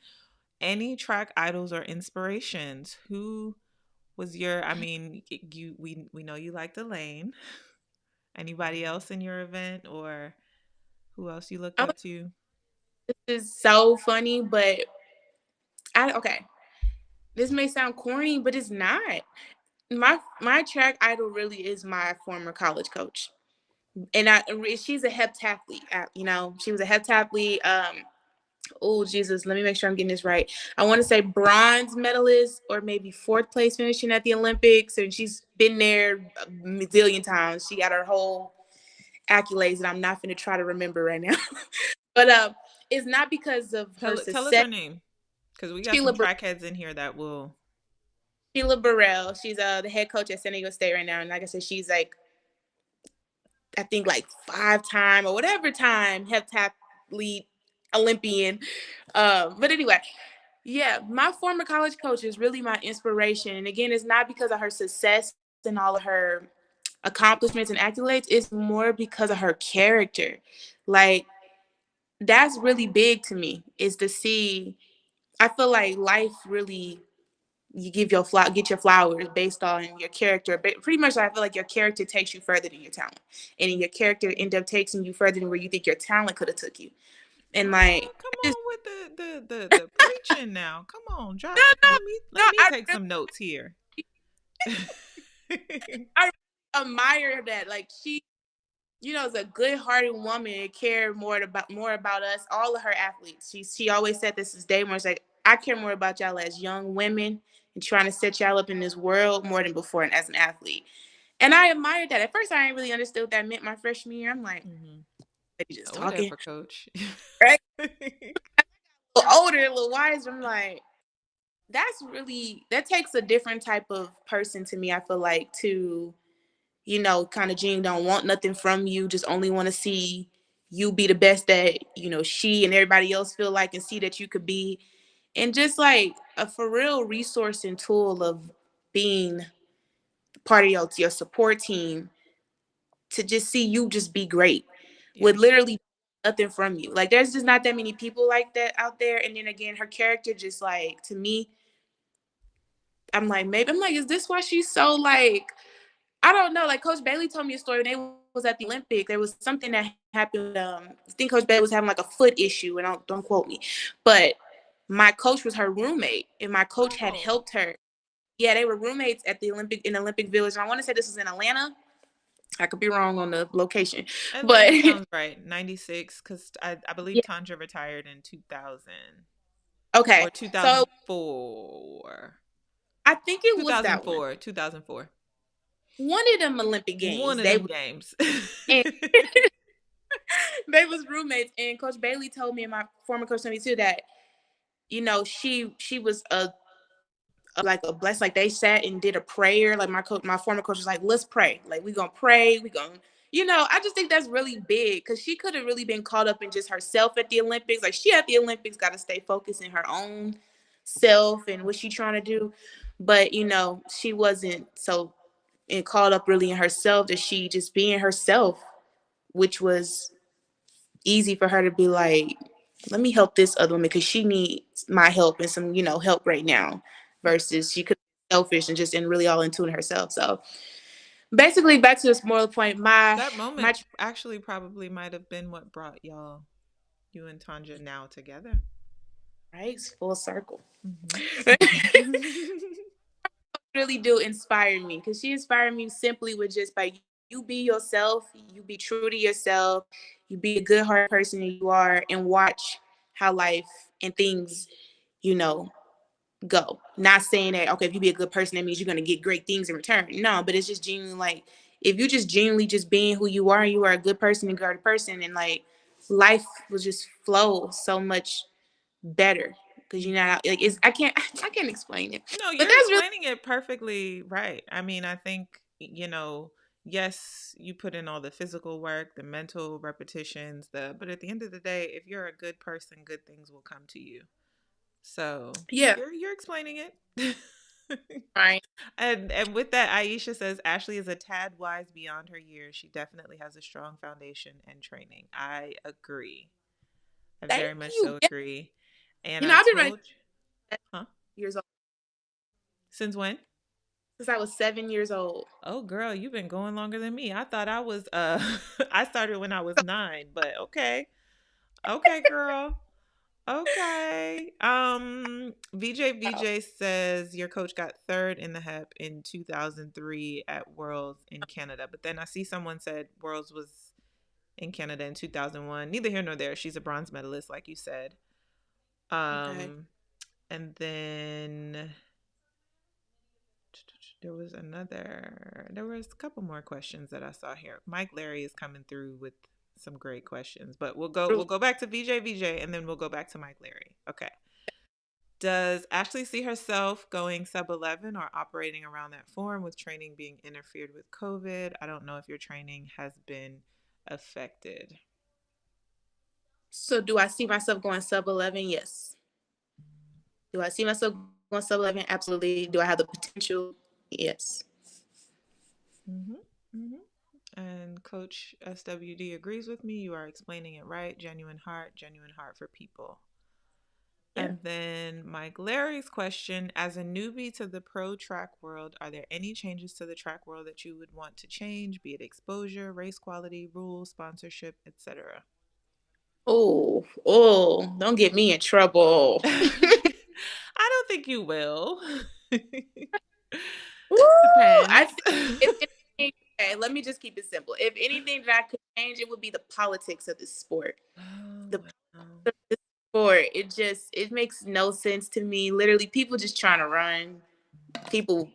S1: Any track idols or inspirations? Who was your, I mean, we know you like the lane. Anybody else in your event, or who else you looked
S2: Oh,
S1: up to?
S2: this is so funny, but okay. This may sound corny, but it's not. My track idol really is my former college coach, and she's a heptathlete. You know, she was a heptathlete. Oh Jesus, let me make sure I'm getting this right. I want to say bronze medalist or maybe fourth place finishing at the Olympics, and she's been there a million times. She got her whole accolades that I'm not going to try to remember right now. But it's not because of her
S1: Tell us
S2: success.
S1: her name, because we got some
S2: Sheila
S1: track heads in here that will.
S2: Sheila Burrell. She's the head coach at San Diego State right now, and like I said, she's like I think like 5-time or whatever time heptathlete Olympian. But anyway, yeah, my former college coach is really my inspiration. And again, it's not because of her success and all of her accomplishments and accolades. It's more because of her character. Like, that's really big to me, is to see. I feel like life really, you get your flowers based on your character. But pretty much, I feel like your character takes you further than your talent, and your character end up taking you further than where you think your talent could have took you. And like,
S1: Come
S2: I just
S1: on with the preaching now. Come on,
S2: no,
S1: drop.
S2: no,
S1: Let me
S2: I
S1: take
S2: really,
S1: some notes here.
S2: I admire that. Like, she, is a good-hearted woman and care more about us, all of her athletes. She always said this is day one. It's like, I care more about y'all as young women and trying to set y'all up in this world more than before, and as an athlete. And I admired that. At first, I didn't really understand what that meant my freshman year. I'm like,
S1: Hmm.
S2: you just talking,
S1: Whatever, coach.
S2: right? A little older, a little wiser. I'm like, that takes a different type of person to me. I feel like, to kind of Jean don't want nothing from you, just only want to see you be the best that, she and everybody else feel like and see that you could be. And just like a for real resource and tool of being part of your support team, to just see you just be great
S1: Yeah.
S2: with literally nothing from you. Like, there's just not that many people like that out there. And then again, her character, just like, to me, I'm like, is this why she's so like, I don't know. Like, Coach Bailey told me a story when they was at the Olympic. There was something that happened. I think Coach Bailey was having like a foot issue, and don't quote me, but my coach was her roommate, and my coach had
S1: Oh,
S2: helped her. Yeah, they were roommates at the Olympic Village, and I want to say this was in Atlanta. I could be wrong on the location, but
S1: Atlanta sounds right. 96, because I believe
S2: yeah.
S1: Tandra retired in 2000
S2: Okay,
S1: or
S2: so
S1: 2004.
S2: I think it was that one.
S1: 2004. 2004.
S2: One of them Olympic
S1: One
S2: games,
S1: of them games.
S2: and they was roommates. And Coach Bailey told me, and my former coach told me too, that she was like a blessing. Like, they sat and did a prayer. Like, my former coach was like, let's pray. Like, we gonna pray. We gonna, I just think that's really big, because she could have really been caught up in just herself at the Olympics. Like, she at the Olympics got to stay focused in her own self and what she trying to do. But she wasn't. So and caught up really in herself that she just being herself, which was easy for her to be like, let me help this other woman because she needs my help and some, help right now. Versus she could be selfish and just and really all in tune to herself. So basically, back to this moral point,
S1: That
S2: my
S1: moment actually probably might have been what brought you and Tanja now together.
S2: right, full circle.
S1: Mm-hmm.
S2: Really do inspire me because she inspired me simply with just by you be yourself, you be true to yourself, you be a good hearted person you are, and watch how life and things, you know, go. Not saying that okay, if you be a good person, that means you're gonna get great things in return. No, but it's just genuinely like if you just genuinely just being who you are a good person and good person, and like life will just flow so much better because you're not like it's I can't explain it,
S1: No,
S2: but
S1: you're
S2: that's really
S1: explaining it perfectly right. I mean, I think, yes, you put in all the physical work, the mental repetitions, but at the end of the day, if you're a good person, good things will come to you. So
S2: yeah.
S1: you're explaining it.
S2: Right.
S1: And with that, Aisha says Ashley is a tad wise beyond her years. She definitely has a strong foundation and training. I agree. I
S2: Thank
S1: very much
S2: you.
S1: so
S2: Yeah.
S1: agree. And I
S2: I've been running
S1: told you, huh?
S2: years old
S1: Since when?
S2: since I was 7 years old.
S1: Oh, girl, you've been going longer than me. I thought I was I started when I was 9, but okay. Okay, girl. Okay. VJ says your coach got third in the HEP in 2003 at Worlds in Canada. But then I see someone said Worlds was in Canada in 2001. Neither here nor there. She's a bronze medalist, like you said.
S2: Okay.
S1: Um, and then there was a couple more questions that I saw here. Mike Larry is coming through with some great questions, but we'll go back to VJ and then we'll go back to Mike Larry. Okay. Does Ashley see herself going sub 11 or operating around that form with training being interfered with COVID? I don't know if your training has been affected.
S2: So do I see myself going sub 11? Yes. Do I see myself going sub 11? Absolutely. Do I have the potential? Yes.
S1: Mm-hmm. Mm-hmm. And Coach SWD agrees with me. You are explaining it right. Genuine heart for people.
S2: Yeah.
S1: And then Mike Larry's question, as a newbie to the pro track world, are there any changes to the track world that you would want to change, be it exposure, race quality, rules, sponsorship, etc.?
S2: Don't get me in trouble.
S1: I don't think you will.
S2: Woo! I
S1: Depends.
S2: think if anything, okay, let me just keep it simple. If anything that I could change, it would be the politics of this sport.
S1: Oh,
S2: The
S1: wow.
S2: politics of this sport, it makes no sense to me. Literally, people just trying to run. People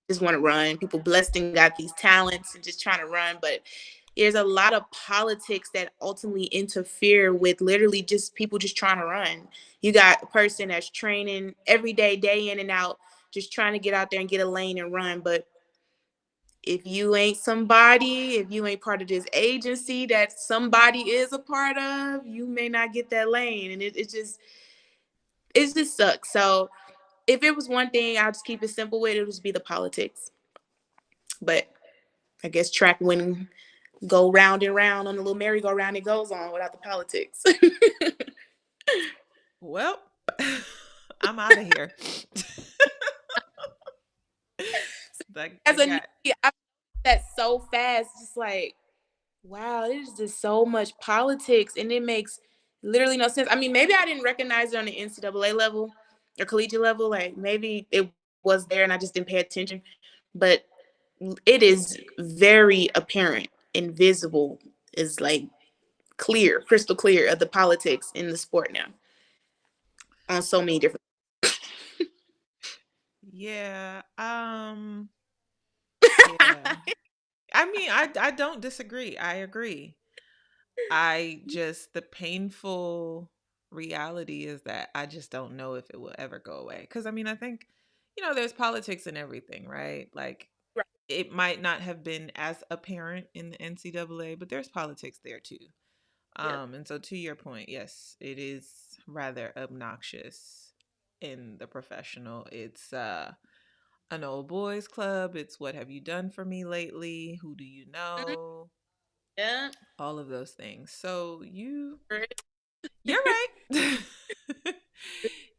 S2: just want to run. People blessed and got these talents and just trying to run, but there's a lot of politics that ultimately interfere with literally just people just trying to run. You got a person that's training every day, day in and out, just trying to get out there and get a lane and run. But if you ain't somebody, if you ain't part of this agency that somebody is a part of, you may not get that lane. And it just sucks. So if it was one thing, I'll just keep it simple with it would just be the politics. But I guess track winning go round and round on the little merry-go-round it goes on without the politics.
S1: Well, I'm out of here. Like I
S2: As a
S1: got
S2: newbie, I that so fast, just like, wow, there's just so much politics, and it makes literally no sense. I mean, maybe I didn't recognize it on the NCAA level or collegiate level. Like maybe it was there and I just didn't pay attention. But it is very apparent and visible, is like clear, crystal clear of the politics in the sport now on so many different.
S1: yeah. Yeah. I mean, I don't disagree. I agree. I just the painful reality is that I just don't know if it will ever go away. Cuz I mean, I think there's politics in everything, right? Like
S2: Right.
S1: it might not have been as apparent in the NCAA, but there's politics there too.
S2: Yep.
S1: And so to your point, yes, it is rather obnoxious in the professional. It's an old boys club. It's what have you done for me lately? Who do you
S2: Mhm.
S1: know?
S2: Yeah.
S1: All of those things. So
S2: Right.
S1: you're right.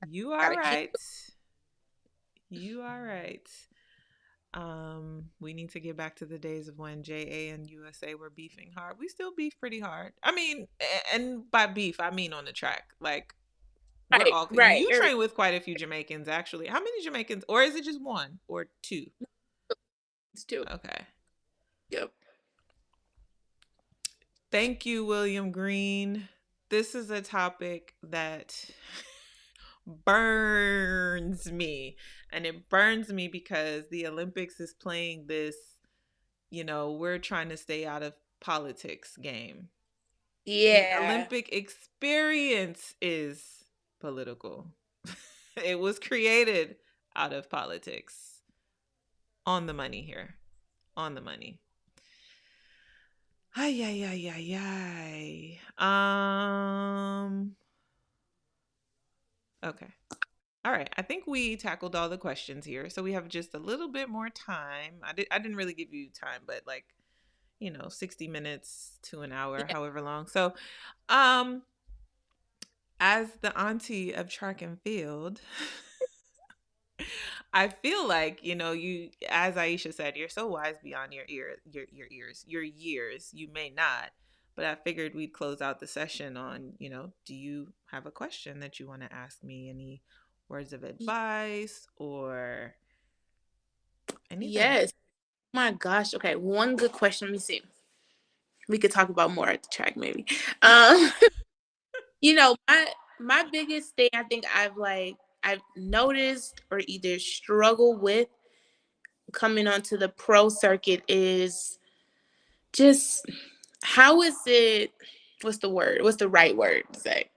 S1: You are
S2: Gotta keep.
S1: right. You are right. We need to get back to the days of when JA and USA were beefing hard. We still beef pretty hard. I mean, and by beef, I mean on the track. Like we're
S2: Right.
S1: all
S2: Right.
S1: you train with quite a few Jamaicans actually. How many Jamaicans or is it just one or two?
S2: It's too.
S1: Okay.
S2: Yep.
S1: Thank you, William Green. This is a topic that burns me. And it burns me because the Olympics is playing this, we're trying to stay out of politics game. The
S2: Yeah.
S1: Olympic experience is political. It was created out of politics. On the money here. On the money. Ay, ay, ay, ay, ay. Okay. All right. I think we tackled all the questions here. So we have just a little bit more time. I didn't really give you time, but like, 60 minutes to an hour,
S2: Yeah.
S1: however long. So, um, as the auntie of track and field, I feel like, you as Aisha said, you're so wise beyond your years. You may not, but I figured we'd close out the session on, do you have a question that you want to ask me? Any words of advice or anything?
S2: Yes. My gosh. Okay. One good question. Let me see. We could talk about more at the track, maybe. Um, my biggest thing I think I've noticed or either struggle with coming onto the pro circuit is just how is it what's the word? What's the right word to say?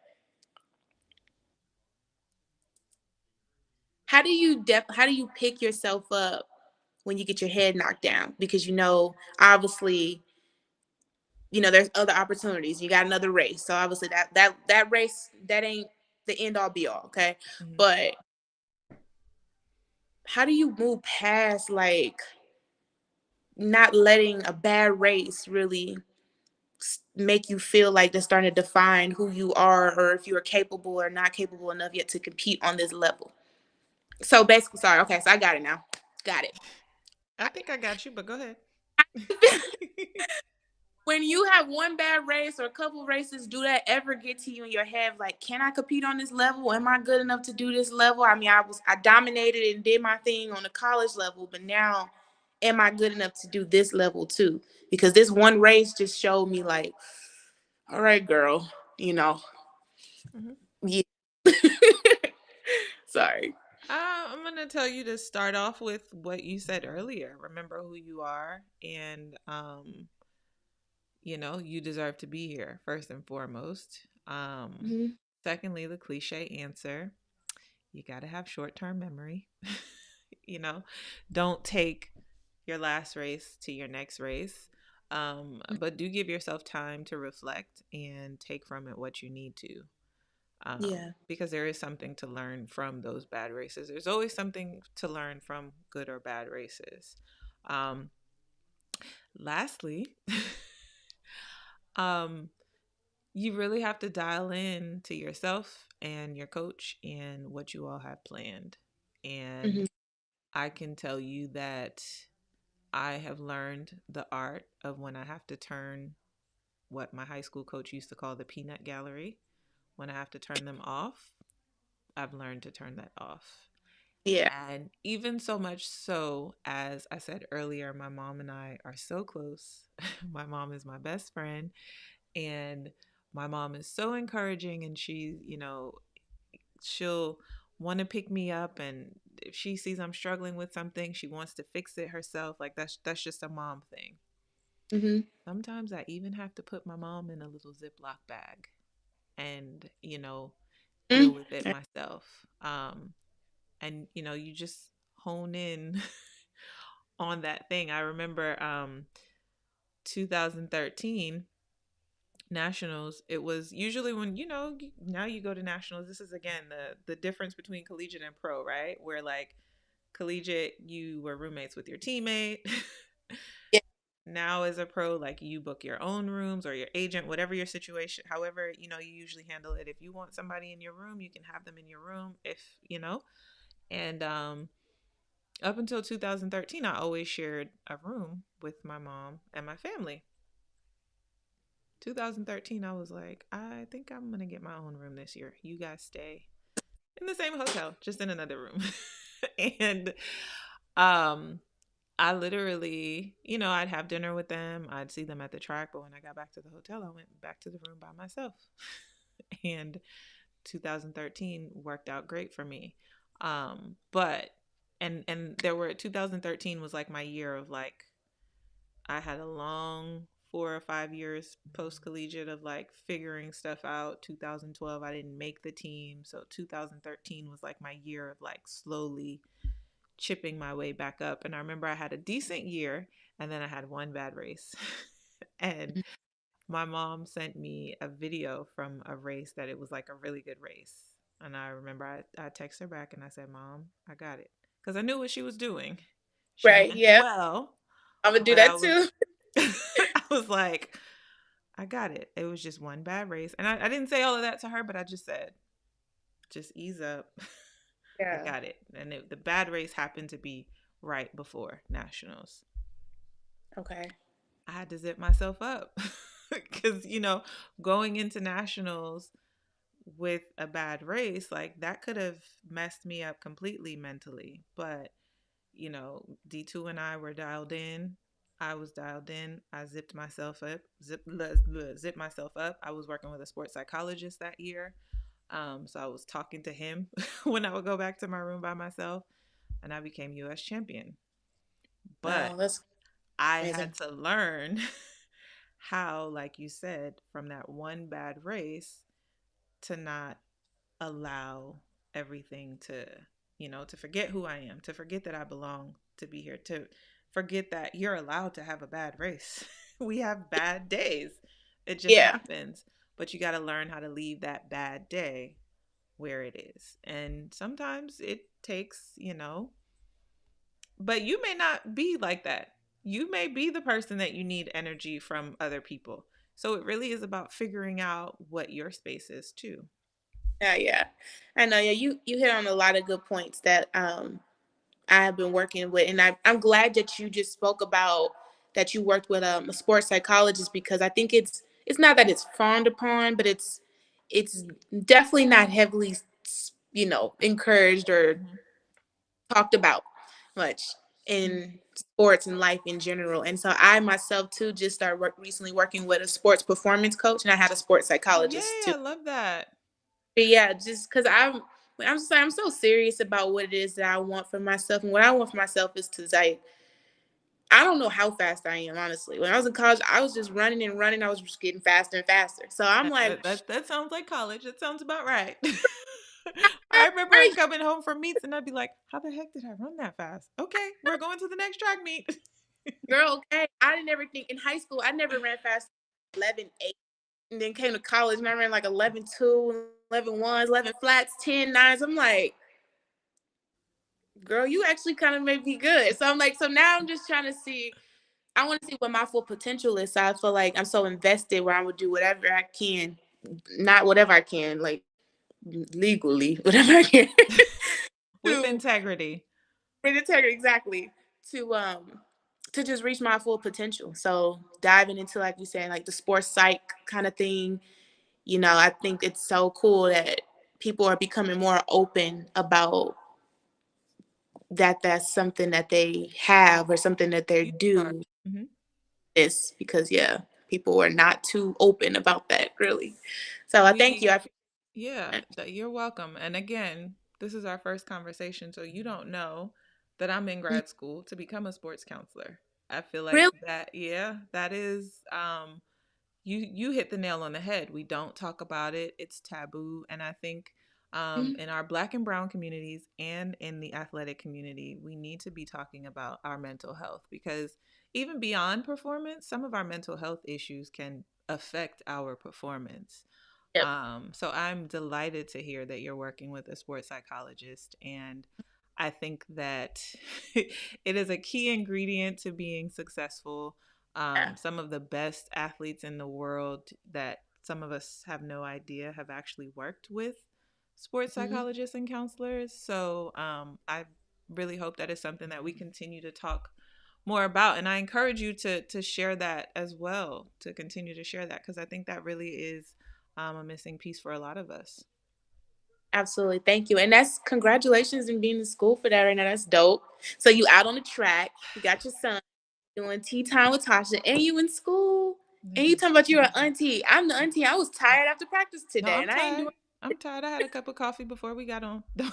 S2: How do you pick yourself up when you get your head knocked down? Because obviously, there's other opportunities. You got another race. So obviously that race that ain't the end all be all, okay?
S1: Mhm.
S2: But how do you move past like not letting a bad race really make you feel like they're starting to define who you are or if you are capable or not capable enough yet to compete on this level? So basically, sorry, okay, so I got it now. Got it.
S1: I think I got you, but go ahead.
S2: When you have one bad race or a couple races, do that ever get to you in your head? Like, can I compete on this level? Am I good enough to do this level? I mean, I dominated and did my thing on the college level, but now am I good enough to do this level too? Because this one race just showed me like, all right, girl, you know,
S1: Mhm.
S2: yeah. Sorry.
S1: I'm going to tell you to start off with what you said earlier. Remember who you are, and you deserve to be here first and foremost.
S2: Mhm.
S1: Secondly, the cliche answer, you got to have short-term memory. you know, don't take your last race to your next race. But do give yourself time to reflect and take from it what you need to.
S2: Yeah.
S1: Because there is something to learn from those bad races. There's always something to learn from good or bad races. Um, Lastly, um, you really have to dial in to yourself and your coach and what you all have planned. And
S2: Mhm.
S1: I can tell you that I have learned the art of when I have to turn what my high school coach used to call the peanut gallery. When I have to turn them off, I've learned to turn that off.
S2: Yeah.
S1: And even so much so, as I said earlier, my mom and I are so close. My mom is my best friend, and my mom is so encouraging, and she'll want to pick me up, and if she sees I'm struggling with something, she wants to fix it herself. Like that's just a mom thing.
S2: Mhm.
S1: Sometimes I even have to put my mom in a little Ziploc bag and, deal
S2: Mm.
S1: with it myself. And you just hone in on that thing. I remember 2013 nationals. It was usually when now you go to nationals. This is again the difference between collegiate and pro, right? Where like Collegiate, you were roommates with your teammate.
S2: Yeah.
S1: Now as a pro, like you book your own rooms or your agent, whatever your situation, however, you usually handle it. If you want somebody in your room, you can have them in your room and up until 2013, I always shared a room with my mom and my family. 2013, I was like, I think I'm going to get my own room this year. You guys stay in the same hotel, just in another room. And um I literally, I'd have dinner with them. I'd see them at the track, but when I got back to the hotel, I went back to the room by myself. And 2013 worked out great for me. But and there were 2013 was like my year of like I had a long 4 or 5 years post collegiate of like figuring stuff out. 2012 I didn't make the team, so 2013 was like my year of like slowly chipping my way back up. And I remember I had a decent year and then I had one bad race. And my mom sent me a video from a race that it was like a really good race. And I remember I texted her back and I said, Mom, I got it. Because I knew what she was doing. She
S2: Right.
S1: meant
S2: Yeah.
S1: well,
S2: I'm gonna do
S1: but I
S2: that
S1: was
S2: too.
S1: I was like, I got it. It was just one bad race. And I didn't say all of that to her, but I just said, just ease up. I
S2: Yeah.
S1: got it. And the bad race happened to be right before nationals.
S2: Okay.
S1: I had to zip myself up because, going into nationals with a bad race, like that could have messed me up completely mentally. But, D2 and I were dialed in. I was dialed in. I zipped myself up, zip myself up. I was working with a sports psychologist that year. So I was talking to him when I would go back to my room by myself, and I became US champion. But
S2: Wow, that's
S1: I
S2: amazing.
S1: had to learn how, like you said, from that one bad race to not allow everything to forget who I am, to forget that I belong to be here, to forget that you're allowed to have a bad race. We have bad days. It just
S2: Yeah.
S1: happens. But you got to learn how to leave that bad day where it is. And sometimes it takes, but you may not be like that. You may be the person that you need energy from other people. So it really is about figuring out what your space is too.
S2: Yeah. Yeah. I know. Yeah. You hit on a lot of good points that I have been working with, and I'm glad that you just spoke about that you worked with a sports psychologist, because I think it's not that it's frowned upon, but it's definitely not heavily encouraged or
S1: Mhm.
S2: talked about much
S1: Mhm.
S2: in sports and life in general. And so I myself too just started recently working with a sports performance coach, and I had a sports
S1: Oh,
S2: psychologist
S1: yay,
S2: too.
S1: I love that.
S2: But yeah, just because I'm just like, I'm so serious about what it is that I want for myself, and what I want for myself is to like, I don't know how fast I am, honestly. When I was in college, I was just running and running. I was just getting faster and faster. So I'm like,
S1: That sounds like college. That sounds about right. I remember
S2: right,
S1: coming home from meets and I'd be like, how the heck did I run that fast? Okay, we're going to the next track meet.
S2: girl, okay. I didn't ever think in high school, I never ran fast 11.8. And then came to college and I ran like 11.2, 11.1s, 11 flats, 10.9s. I'm like, girl, you actually kind of made me good. So I'm like, so now I'm just trying to see, I want to see what my full potential is. So I feel like I'm so invested where I would do whatever I can, not whatever I can, like legally, whatever I can
S1: With
S2: to
S1: integrity.
S2: bring integrity, exactly, to just reach my full potential. So diving into, like you said, like the sports psych kind of thing, I think it's so cool that people are becoming more open about that. That's something that they have or something that they
S1: You are.
S2: do
S1: Mhm.
S2: this, because yeah, people are not too open about that really. So I thank you.
S1: We
S2: I appreciate
S1: Yeah,
S2: that.
S1: that you're welcome. And again, this is our first conversation, so you don't know that I'm in
S2: Mhm.
S1: grad school to become a sports counselor. I feel like
S2: Really?
S1: that, yeah, that is you hit the nail on the head. We don't talk about it. It's taboo. And I think
S2: Mhm.
S1: in our black and brown communities and in the athletic community, we need to be talking about our mental health because even beyond performance, some of our mental health issues can affect our performance.
S2: Yep.
S1: So I'm delighted to hear that you're working with a sports psychologist. And I think that it is a key ingredient to being successful.
S2: Yeah.
S1: Some of the best athletes in the world that some of us have no idea have actually worked with sports
S2: Mhm.
S1: psychologists and counselors. So I really hope that is something that we continue to talk more about. And I encourage you to share that as well, to continue to share that, because I think that really is a missing piece for a lot of us.
S2: Absolutely. Thank you. And that's congratulations in being in school for that right now. That's dope. So you out on the track, you got your son doing tea time with Tasha, and you in school. And you
S1: Listen.
S2: talking about you're an auntie. I'm the auntie. I was tired after practice
S1: No,
S2: today,
S1: I'm
S2: and I ain't
S1: tired.
S2: doing
S1: I'm tired. I had a cup of coffee before we got on. Don't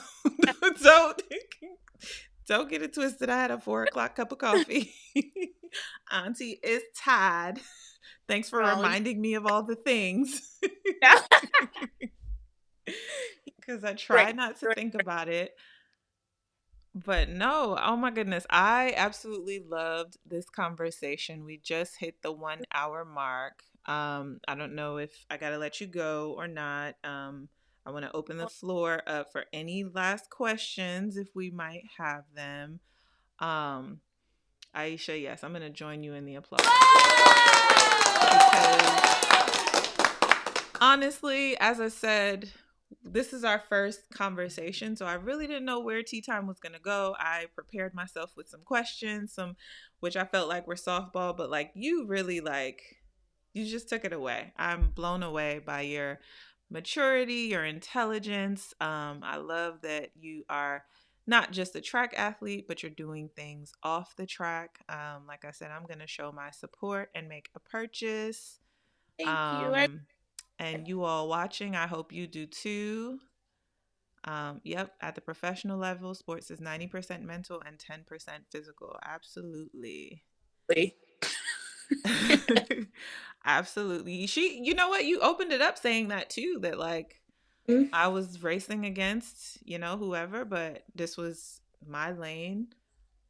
S1: don't get it twisted. I had a 4 o'clock cup of coffee. Auntie is tired. Thanks for
S2: no.
S1: reminding me of all the things.
S2: No.
S1: Because I try
S2: Great.
S1: not to
S2: Great.
S1: think about it. But no, oh my goodness. I absolutely loved this conversation. We just hit the 1 hour mark. I don't know if I gotta let you go or not. I want to open the floor up for any last questions if we might have them. Um, Aisha, yes, I'm gonna join you in the applause because honestly, as I said, this is our first conversation, so I really didn't know where tea time was going to go. I prepared myself with some questions, some which I felt like were softball, but like you really like you just took it away. I'm blown away by your maturity, your intelligence. I love that you are not just a track athlete, but you're doing things off the track. Like I said, I'm going to show my support and make a purchase.
S2: Thank you.
S1: Um, and you all watching, I hope you do too. Yep, at the professional level, sports is 90% mental and 10% physical. Absolutely. Absolutely. You know what? You opened it up saying that too, that like I was racing against, whoever, but this was my lane.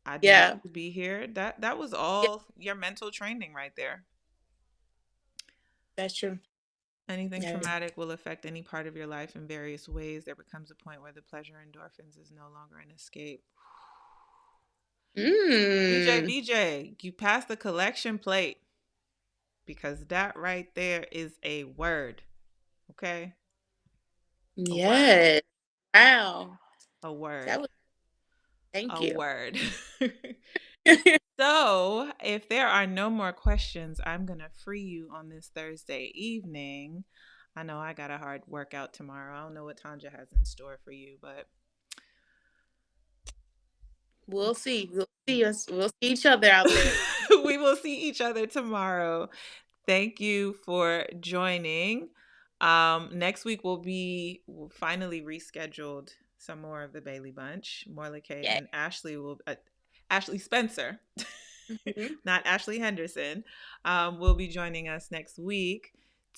S1: I needed
S2: Yeah.
S1: to be here. That was
S2: Yeah.
S1: all your mental training right there.
S2: That's true.
S1: Anything
S2: Yeah.
S1: traumatic will affect any part of your life in various ways. There becomes a point where the pleasure endorphins is no longer an escape. VJ,
S2: Mm.
S1: VJ, you passed the collection plate because that right there is a word. Okay? A word.
S2: Yes. Wow.
S1: A
S2: That
S1: word.
S2: was. Thank
S1: A
S2: you.
S1: word. So, if there are no more questions, I'm going to free you on this Thursday evening. I know I got a hard workout tomorrow. I don't know what Tanja has in store for you, but
S2: We'll see. We'll see us. We'll see each other out there.
S1: we will see each other tomorrow. Thank you for joining. Next week we'll finally rescheduled some more of the Bailey Bunch. Morley K
S2: Yeah.
S1: and Ashley Spencer,
S2: Mhm.
S1: not Ashley Henderson, will be joining us next week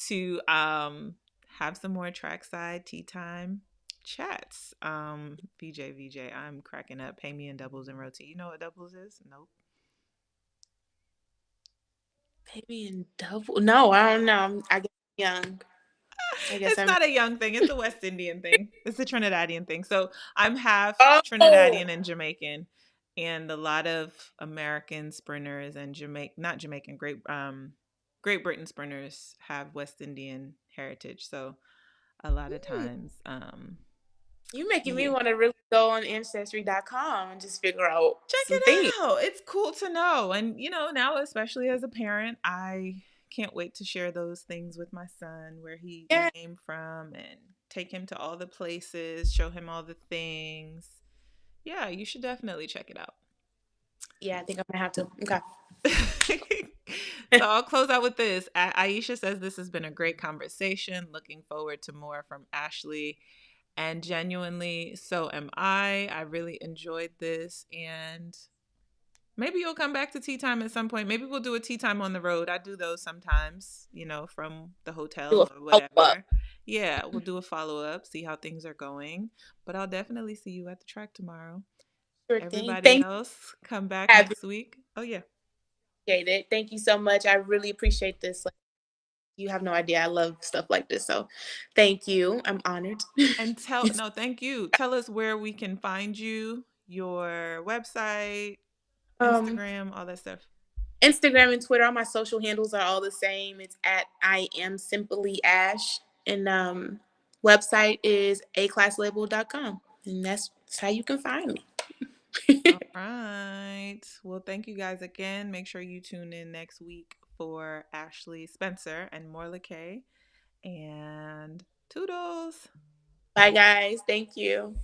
S1: to have some more trackside tea time chats. VJ, I'm cracking up. Pay me in doubles and roti. You know what doubles is? Nope.
S2: Baby and double. No, I don't know. I guess I'm young. I guess
S1: It's
S2: I'm.
S1: not a young thing. It's a West Indian thing. It's a Trinidadian thing. So I'm half
S2: Oh.
S1: Trinidadian and Jamaican, and a lot of American sprinters and not Jamaican, Great Britain sprinters have West Indian heritage. So a lot of
S2: Hmm.
S1: times,
S2: You making me
S1: yeah.
S2: want to really go on ancestry.com and just figure out
S1: Check
S2: some
S1: it
S2: things.
S1: out. It's cool to know. And, now, especially as a parent, I can't wait to share those things with my son, where he
S2: Yeah.
S1: came from, and take him to all the places, show him all the things. Yeah, you should definitely check it out.
S2: Yeah, I think I'm gonna have to. Okay.
S1: So I'll close out with this. Aisha says this has been a great conversation. Looking forward to more from Ashley. And genuinely, so am I. I really enjoyed this. And maybe you'll come back to tea time at some point. Maybe we'll do a tea time on the road. I do those sometimes, from the
S2: Do a
S1: hotel or
S2: follow up.
S1: whatever. Yeah, we'll do a follow up, see how things are going. But I'll definitely see you at the track tomorrow.
S2: Sure thing.
S1: Everybody
S2: Thank
S1: else, come
S2: you.
S1: back
S2: I
S1: next week. Oh, yeah.
S2: appreciate it. Thank you so much. I really appreciate this. Like, you have no idea. I love stuff like this. So, thank you. I'm honored.
S1: And no, thank you. Tell us where we can find you. your website,
S2: Um,
S1: Instagram, all that stuff.
S2: Instagram and Twitter, all my social handles are all the same. It's at I am simply Ash. And website is aclasslabel.com. And that's how you can find me.
S1: All right. Well, thank you guys again. Make sure you tune in next week for Ashley Spencer and Morla K. And toodles.
S2: Bye, guys. Thank you.